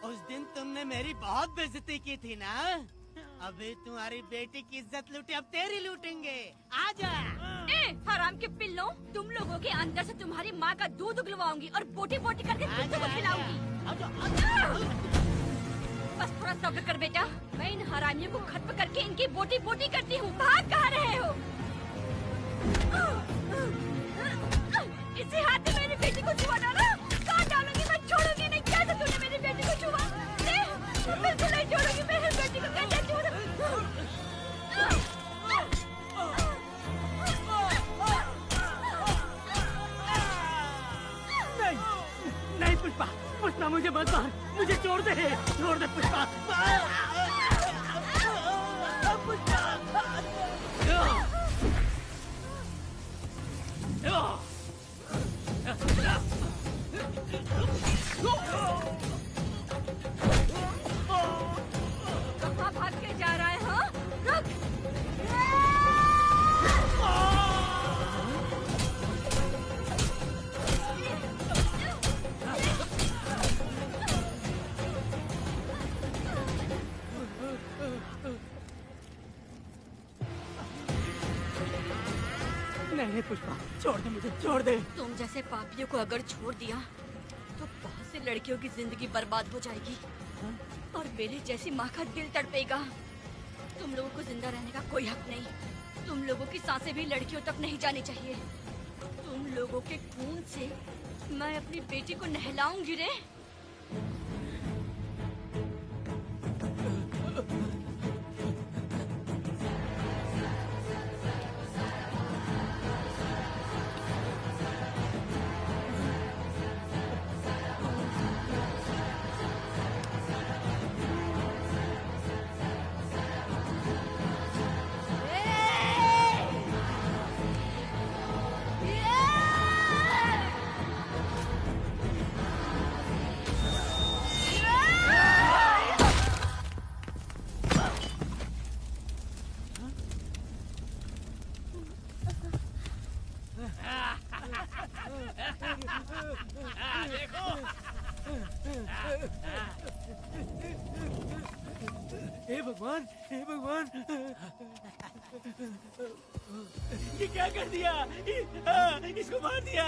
उस दिन तुमने मेरी बहुत बेइज्जती की थी ना? अभी तुम्हारी बेटी की इज्जत लूटी, अब तेरी लूटेंगे। आजा। ए हराम के पिल्लों, तुम लोगों के अंदर से तुम्हारी माँ का दूध उगलवाऊंगी और बोटी बोटी करके तुमको खिलाऊंगी। बस थोड़ा सब्र कर बेटा, मैं इन हरामियों को खत्म करके इनकी बोटी बोटी करती हूँ। भाग कहाँ रहे हो? इसी हाथ में मेरी बेटी को छुआ डाला, काट डालूंगी, मैं छोड़ूंगी नहीं। कैसे तूने मेरी बेटी को छुआ? बिल्कुल नहीं छोड़ूंगी मेरी बेटी को। कैसे छुआ? नहीं पुष्पा, पुष्पा मुझे मत मार, मुझे छोड़ दे पुष्पा। कहाँ भाग के जा रहा है? हाँ रुक। नहीं पुष्पा, छोड़ दे मुझे, छोड़ दे। तुम जैसे पापियों को अगर छोड़ दिया तो बहुत सी लड़कियों की जिंदगी बर्बाद हो जाएगी और मेरी जैसी माँ का दिल तड़पेगा। तुम लोगों को जिंदा रहने का कोई हक नहीं। तुम लोगों की सांसें भी लड़कियों तक नहीं जानी चाहिए। तुम लोगों के खून से मैं अपनी बेटी को नहलाऊंगी रे। हे भगवान, हे भगवान, ये क्या कर दिया? इसको मार दिया।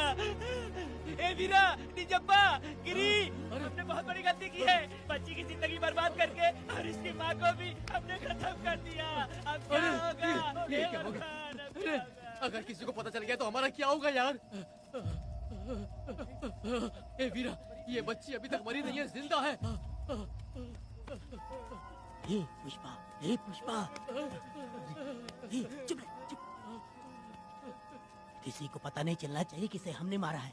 ए वीरा, निजप्पा, गिरी, हमने बहुत बड़ी गलती की है। बच्ची की जिंदगी बर्बाद करके और इसकी माँ को भी हमने खत्म कर दिया। अब क्या होगा? ये क्या होगा? अरे, अगर किसी को पता चल गया तो हमारा क्या होगा यार? ए वीरा, ये बच्ची अभी तक मरी नहीं है, जिंदा है। हे पुष्पा, हे पुष्पा, हे चुप रह, चुप। किसी को पता नहीं चलना चाहिए किसे हमने मारा है।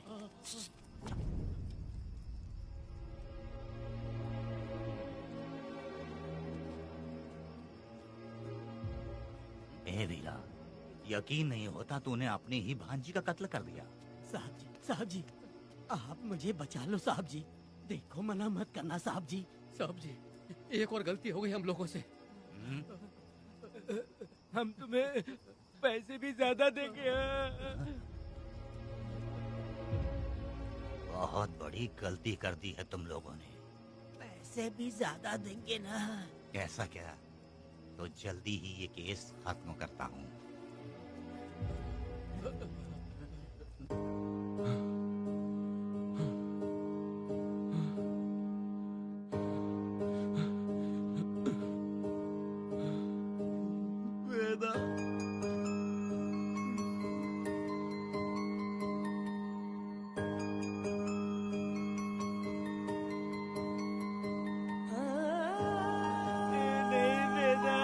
ए वीरा, यकीन नहीं होता तूने अपनी ही भांजी का कत्ल कर दिया। साहब जी, आप मुझे बचा लो साहब जी। देखो मना मत करना साहब जी। साहब जी, एक और गलती हो गई हम लोगों से। हम तुम्हें पैसे भी ज्यादा देंगे। बहुत बड़ी गलती कर दी है तुम लोगों ने। पैसे भी ज्यादा देंगे ना? ऐसा क्या? तो जल्दी ही ये केस खत्म करता हूँ। वेदा, नहीं वेदा,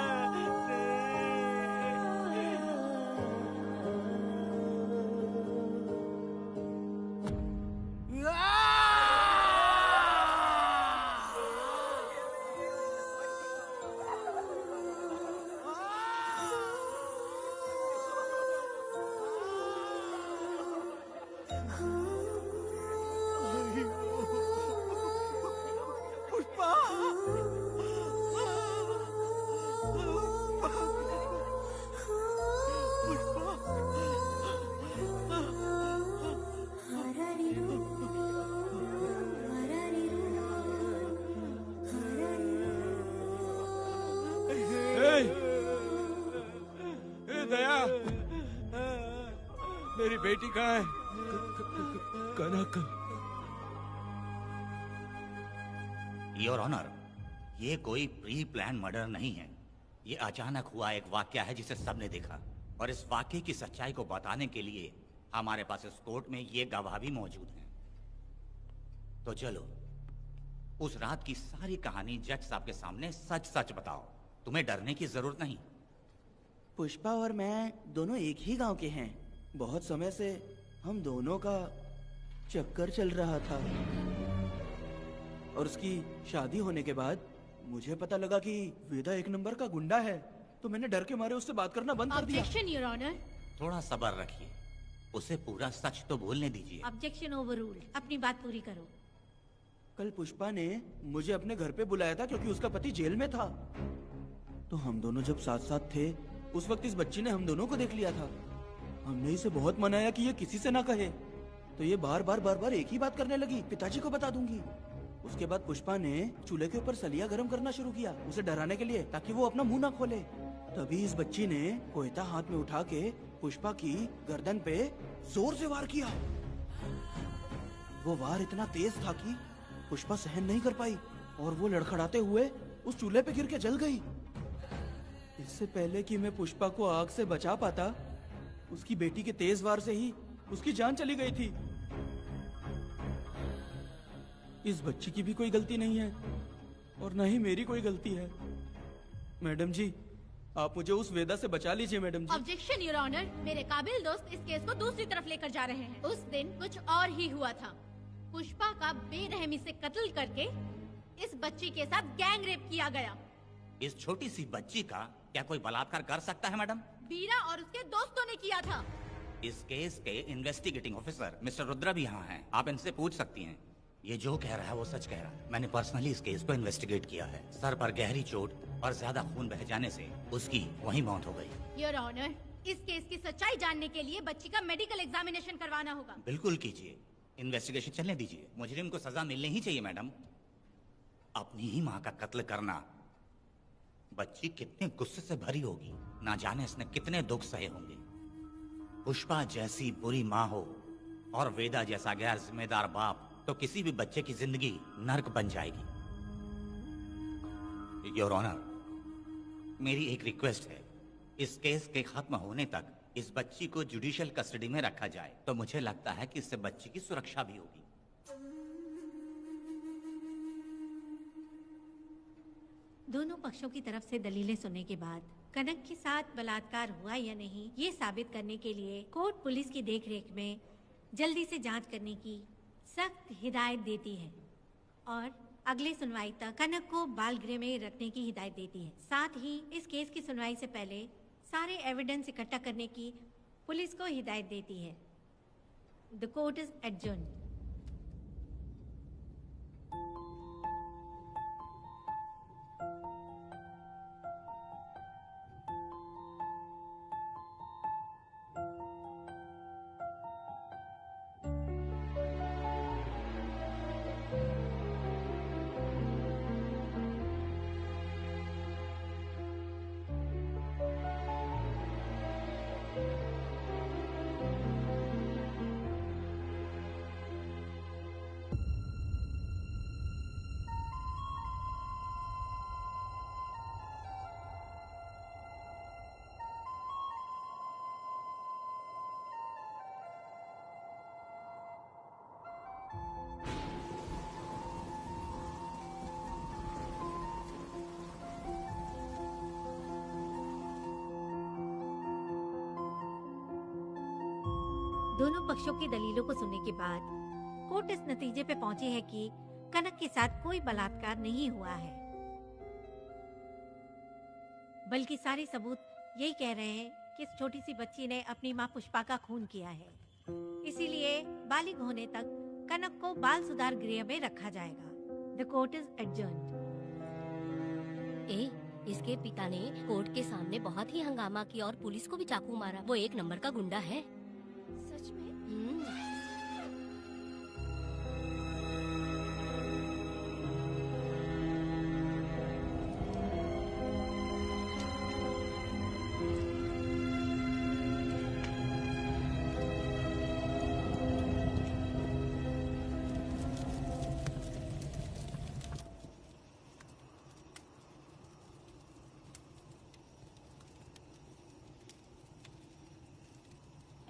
पुष्पा, दया, मेरी बेटी कहाँ है? कनक। योर ऑनर, ये कोई प्री प्लान मर्डर नहीं है। ये अचानक हुआ एक वाकया है जिसे सबने देखा, और इस वाकये की सच्चाई को बताने के लिए हमारे पास इस कोर्ट में ये गवाह भी मौजूद हैं। तो चलो, उस रात की सारी कहानी जज साहब के सामने सच सच बताओ। तुम्हें डरने की जरूरत नहीं। पुष्पा और मैं दोनों एक ही गांव के हैं। बहुत समय से हम दोनों का चक्कर चल रहा था, और उसकी शादी होने के बाद मुझे पता लगा कि वेदा एक नंबर का गुंडा है, तो मैंने डर के मारे उससे बात करना बंद कर दिया। Objection your honour. थोड़ा सब्र रखिए, उसे पूरा सच तो बोलने दीजिए। Objection overruled. अपनी बात पूरी करो। कल पुष्पा ने मुझे अपने घर पे बुलाया था क्योंकि उसका पति जेल में था। तो हम दोनों जब साथ साथ थे, उस वक्त इस बच्ची ने हम दोनों को देख लिया था। हमने इसे बहुत मनाया कि ये किसी से ना कहे, तो ये बार बार एक ही बात करने लगी, पिताजी को बता दूंगी। उसके बाद पुष्पा ने चूल्हे के ऊपर सलिया गर्म करना शुरू किया, उसे डराने के लिए, ताकि वो अपना मुंह ना खोले। तभी इस बच्ची ने कोयता हाथ में उठा के पुष्पा की गर्दन पे जोर से वार किया। वो वार इतना तेज था कि पुष्पा सहन नहीं कर पाई, और वो लड़खड़ाते हुए उस चूल्हे पे गिर के जल गई। इससे पहले कि मैं पुष्पा को आग से बचा पाता, उसकी बेटी के तेज वार से ही उसकी जान चली गई थी। इस बच्ची की भी कोई गलती नहीं है, और न ही मेरी कोई गलती है। मैडम जी, आप मुझे उस वेदा से बचा लीजिए madam ji. Objection your honour. मेरे काबिल दोस्त इस केस को दूसरी तरफ लेकर जा रहे हैं। उस दिन कुछ और ही हुआ था। पुष्पा का बेरहमी से कत्ल करके इस बच्ची के साथ गैंग रेप किया गया। इस छोटी सी बच्ची का क्या कोई बलात्कार कर सकता है मैडम? वीरा और उसके दोस्तों ने किया था। इस केस के इन्वेस्टिगेटिंग ऑफिसर मिस्टर रुद्रा भी यहाँ हैं। आप इनसे पूछ सकती हैं। ये जो कह रहा है वो सच कह रहा है। मैंने पर्सनली इस केस को इन्वेस्टिगेट किया है। सर पर गहरी चोट और ज्यादा खून बह जाने से उसकी वहीं मौत हो गई। योर ऑनर, इस केस की सच्चाई जानने के लिए बच्ची का मेडिकल एग्जामिनेशन करवाना होगा। बिल्कुल कीजिए, इन्वेस्टिगेशन चलने दीजिए। मुजरिम को सजा मिलनी ही चाहिए मैडम। अपनी ही माँ का कत्ल करना, बच्ची कितने गुस्से से भरी होगी, ना जाने इसने कितने दुख सहे होंगे। पुष्पा जैसी बुरी माँ हो और वेदा जैसा गैर जिम्मेदार बाप, तो किसी भी बच्चे की जिंदगी नर्क बन जाएगी। योर ऑनर, मेरी एक रिक्वेस्ट है, इस केस के खत्म होने तक इस बच्ची को जुडिशियल कस्टडी में रखा जाए, तो मुझे लगता है कि इससे बच्ची की सुरक्षा भी होगी। दोनों पक्षों की तरफ से दलीलें सुनने के बाद कनक के साथ बलात्कार हुआ या नहीं, ये साबित करने के लिए कोर्ट पुलिस की देखरेख में जल्दी से जांच करने की सख्त हिदायत देती है, और अगले सुनवाई तक कनक को बाल गृह में रखने की हिदायत देती है। साथ ही इस केस की सुनवाई से पहले सारे एविडेंस इकट्ठा करने की पुलिस को हिदायत देती है। The court is adjourned. दोनों पक्षों की दलीलों को सुनने के बाद कोर्ट इस नतीजे पे पहुंची है कि कनक के साथ कोई बलात्कार नहीं हुआ है, बल्कि सारे सबूत यही कह रहे हैं कि इस छोटी सी बच्ची ने अपनी माँ पुष्पा का खून किया है। इसीलिए बालिग होने तक कनक को बाल सुधार गृह में रखा जाएगा। The court is adjourned. इसके पिता ने कोर्ट के सामने बहुत ही हंगामा किया और पुलिस को भी चाकू मारा। वो एक नंबर का गुंडा है। सच में?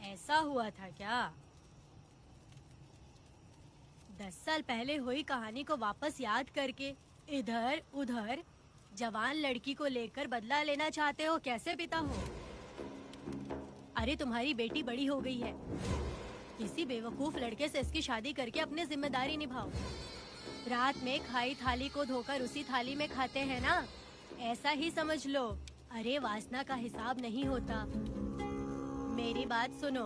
ऐसा हुआ था क्या? 10 साल पहले हुई कहानी को वापस याद करके इधर उधर जवान लड़की को लेकर बदला लेना चाहते हो? कैसे पिता हो? अरे तुम्हारी बेटी बड़ी हो गई है, किसी बेवकूफ लड़के से इसकी शादी करके अपनी जिम्मेदारी निभाओ। रात में खाई थाली को धोकर उसी थाली में खाते हैं ना, ऐसा ही समझ लो। अरे वासना का हिसाब नहीं होता। मेरी बात सुनो,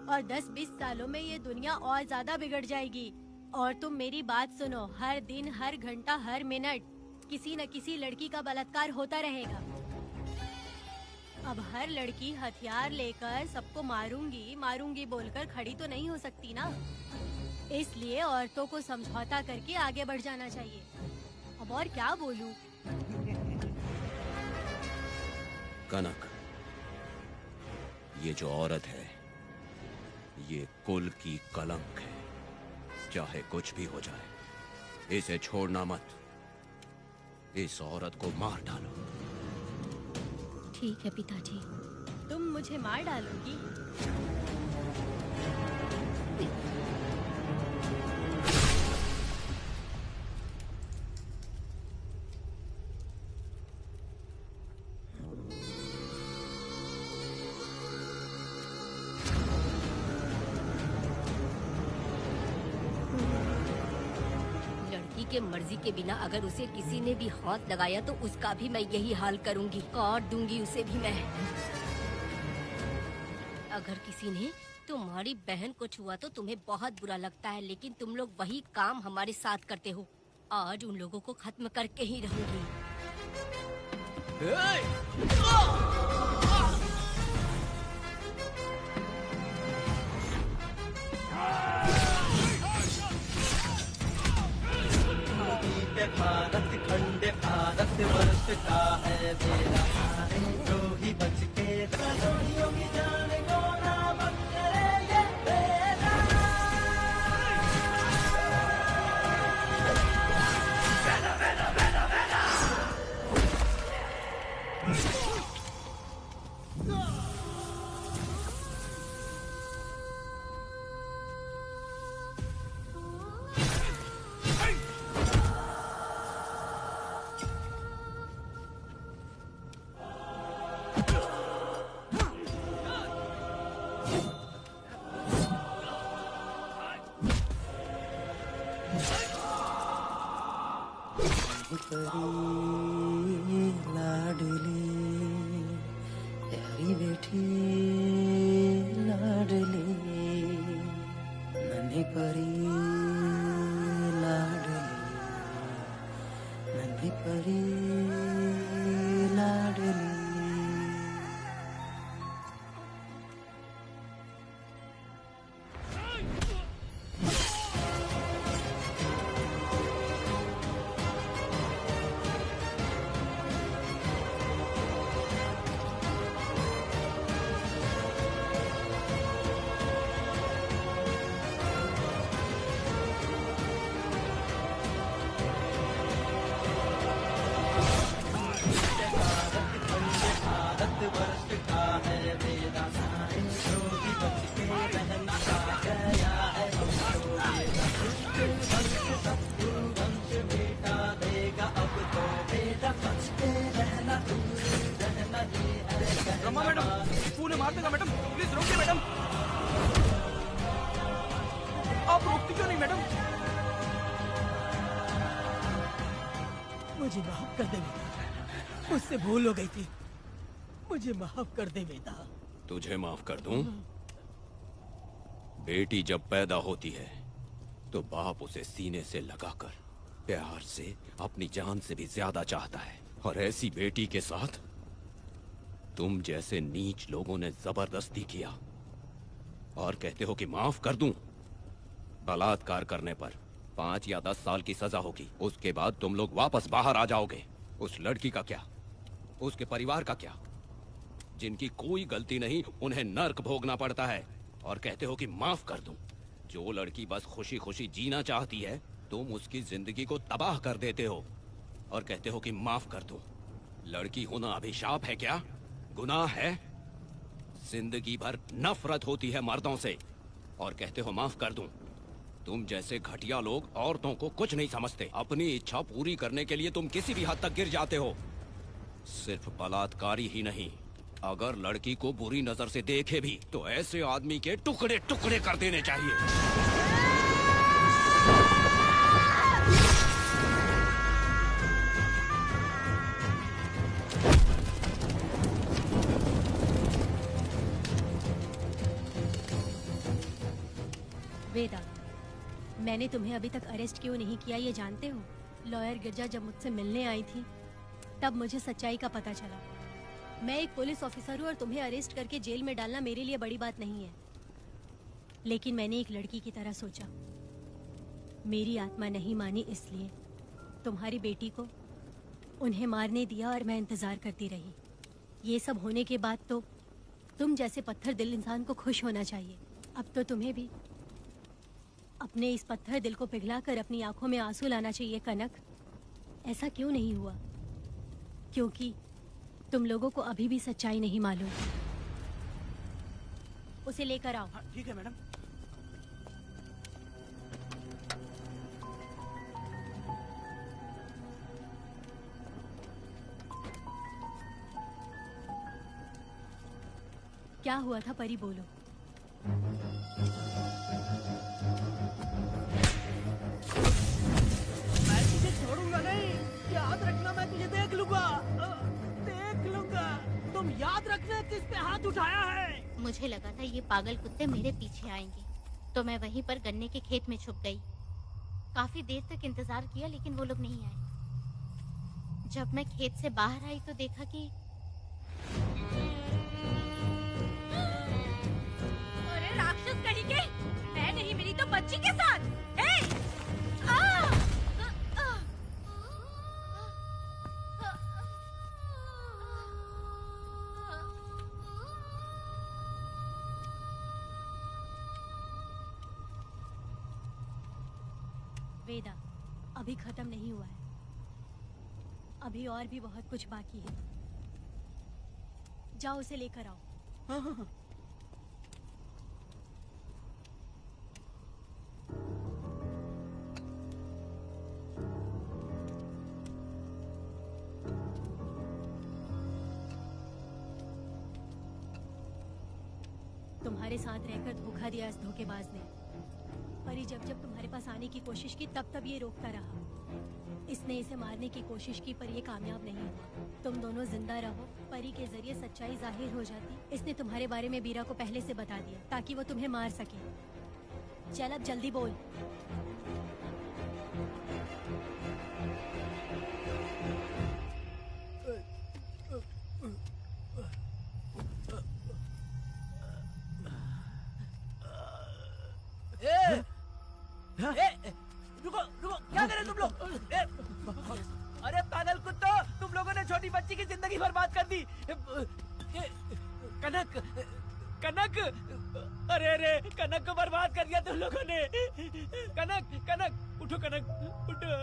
और 10-20 सालों में ये दुनिया और ज्यादा बिगड़ जाएगी। और तुम मेरी बात सुनो, हर दिन, हर घंटा, हर मिनट किसी न किसी लड़की का बलात्कार होता रहेगा। अब हर लड़की हथियार लेकर सबको मारूंगी मारूंगी बोलकर खड़ी तो नहीं हो सकती ना। इसलिए औरतों को समझौता करके आगे बढ़ जाना चाहिए। अब और क्या बोलूं? कनक, ये जो औरत है ये कुल की कलंक है। चाहे कुछ भी हो जाए इसे छोड़ना मत। इस औरत को मार डालो। ठीक है पिताजी। तुम मुझे मार डालोगी? के मर्जी के बिना अगर उसे किसी ने भी हाथ लगाया तो उसका भी मैं यही हाल करूंगी। काट दूंगी उसे भी मैं। अगर किसी ने तुम्हारी बहन को छुआ तो तुम्हें बहुत बुरा लगता है, लेकिन तुम लोग वही काम हमारे साथ करते हो। आज उन लोगों को खत्म करके ही रहूंगी। भारत खंड भारत वर्ष का है मेरा, द्रोही बच के द्रोहियों की जान को ना मत करे ये बेरा। बेरा बेरा बेरा बेरा। लाडली प्यारी बेटी लाडली नन्ही परी लाडली नन्ही परी लाडली। मैडम, मैडम प्लीज रोकिए मैडम। नहीं मैडम। मुझे माफ कर दे वेदा, मुझसे भूल हो गई थी, मुझे माफ कर दे वेदा। तुझे माफ कर दूं? बेटी जब पैदा होती है तो बाप उसे सीने से लगाकर प्यार से अपनी जान से भी ज्यादा चाहता है, और ऐसी बेटी के साथ तुम जैसे नीच लोगों ने जबरदस्ती किया और कहते हो कि माफ कर दूं। बलात्कार करने पर 5 या 10 साल की सजा होगी, उसके बाद तुम लोग वापस बाहर आ जाओगे। उस लड़की का क्या, उसके परिवार का क्या? जिनकी कोई गलती नहीं उन्हें नर्क भोगना पड़ता है, और कहते हो कि माफ कर दूं। जो लड़की बस खुशी खुशी जीना चाहती है तुम उसकी जिंदगी को तबाह कर देते हो और कहते हो कि माफ कर दूं। लड़की होना अभिशाप है क्या, गुनाह है? जिंदगी भर नफरत होती है मर्दों से और कहते हो माफ कर दूं। तुम जैसे घटिया लोग औरतों को कुछ नहीं समझते। अपनी इच्छा पूरी करने के लिए तुम किसी भी हद तक गिर जाते हो। सिर्फ बलात्कारी ही नहीं, अगर लड़की को बुरी नजर से देखे भी तो ऐसे आदमी के टुकड़े टुकड़े कर देने चाहिए। वेदा, मैंने तुम्हें अभी तक अरेस्ट क्यों नहीं किया ये जानते हो? लॉयर गिरजा जब मुझसे मिलने आई थी तब मुझे सच्चाई का पता चला। मैं एक पुलिस ऑफिसर हूँ और तुम्हें अरेस्ट करके जेल में डालना मेरे लिए बड़ी बात नहीं है, लेकिन मैंने एक लड़की की तरह सोचा। मेरी आत्मा नहीं मानी, इसलिए तुम्हारी बेटी को उन्हें मारने दिया और मैं इंतजार करती रही। ये सब होने के बाद तो तुम जैसे पत्थर दिल इंसान को खुश होना चाहिए। अब तो तुम्हें भी अपने इस पत्थर दिल को पिघलाकर अपनी आंखों में आंसू लाना चाहिए। कनक, ऐसा क्यों नहीं हुआ? क्योंकि तुम लोगों को अभी भी सच्चाई नहीं मालूम। उसे लेकर आओ। ठीक है मैडम। क्या हुआ था परी, बोलो। मैं तुझे छोड़ूंगा नहीं, याद रखना, मैं तुझे देख लूंगा, देख लूंगा। तुम याद रखना किस पे हाथ उठाया है। मुझे लगा था ये पागल कुत्ते मेरे पीछे आएंगे, तो मैं वहीं पर गन्ने के खेत में छुप गई। काफी देर तक इंतजार किया लेकिन वो लोग नहीं आए। जब मैं खेत से बाहर आई तो देखा कि अरे राक्षस कहीं के, मैं नहीं मिली तो बच्ची के साथ। वेदा, अभी खत्म नहीं हुआ है, अभी और भी बहुत कुछ बाकी है। जाओ उसे लेकर आओ। हाँ हाँ हाँ। तुम्हारे साथ रहकर धोखा दिया इस धोखेबाज ने। परी जब जब तुम्हारे पास आने की कोशिश की तब तब ये रोकता रहा। इसने इसे मारने की कोशिश की पर ये कामयाब नहीं हुआ। तुम दोनों जिंदा रहो, परी के जरिए सच्चाई जाहिर हो जाती। इसने तुम्हारे बारे में बीरा को पहले से बता दिया ताकि वो तुम्हें मार सके। चल अब जल्दी बोल। रुको रुको, क्या कर रहे तुम लोग? अरे पागल कुत्तो, तुम लोगों ने छोटी बच्ची की जिंदगी बर्बाद कर दी। कनक, कनक, अरे अरे कनक को बर्बाद कर दिया तुम लोगों ने। कनक, कनक उठो, कनक उठो।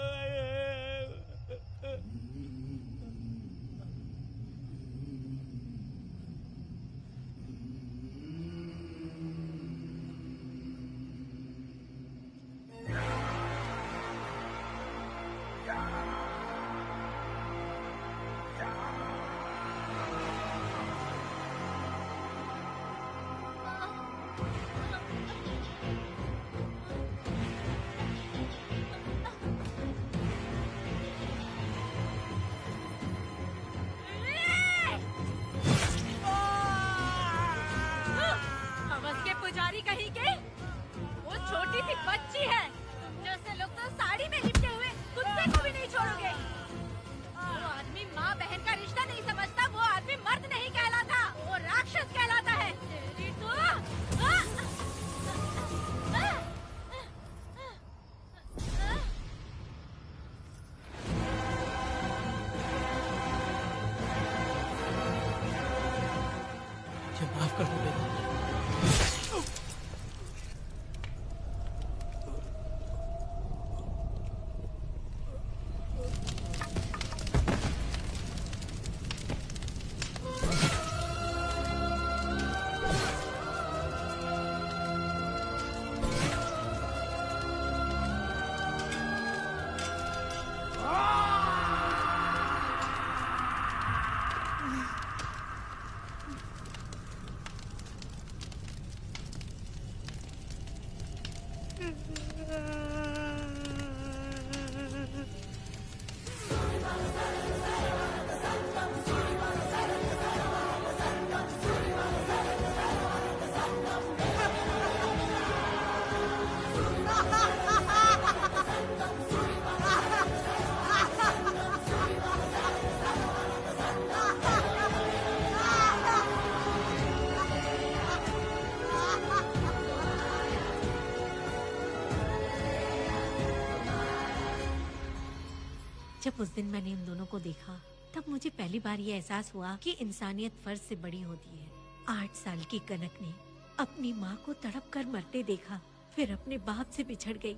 जब उस दिन मैंने उन दोनों को देखा तब मुझे पहली बार ये एहसास हुआ कि इंसानियत फर्ज से बड़ी होती है। 8 साल की कनक ने अपनी माँ को तड़प कर मरते देखा, फिर अपने बाप से बिछड़ गई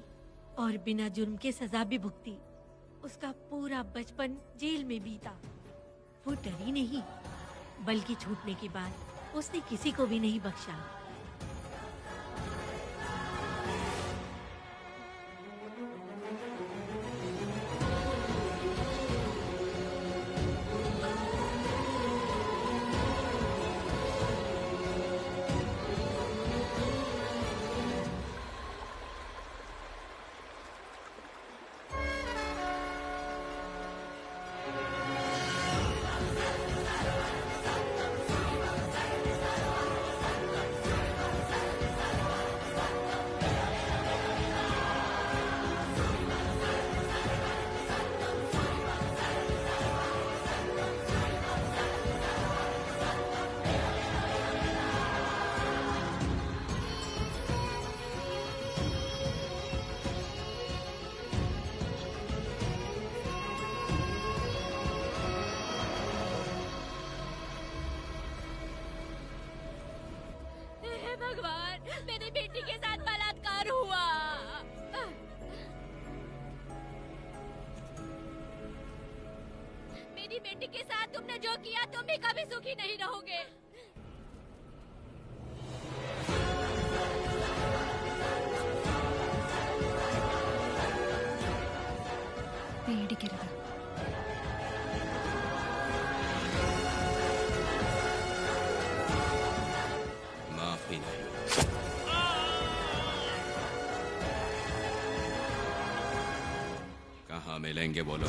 और बिना जुर्म के सजा भी भुगती। उसका पूरा बचपन जेल में बीता। वो डरी नहीं, बल्कि छूटने के बाद उसने किसी को भी नहीं बख्शा। भगवान, मेरी बेटी के साथ बलात्कार हुआ। मेरी बेटी के साथ तुमने जो किया तुम भी कभी सुखी नहीं रहोगे। पेड़ गिर गया। माफी नहीं। कहाँ मिलेंगे बोलो।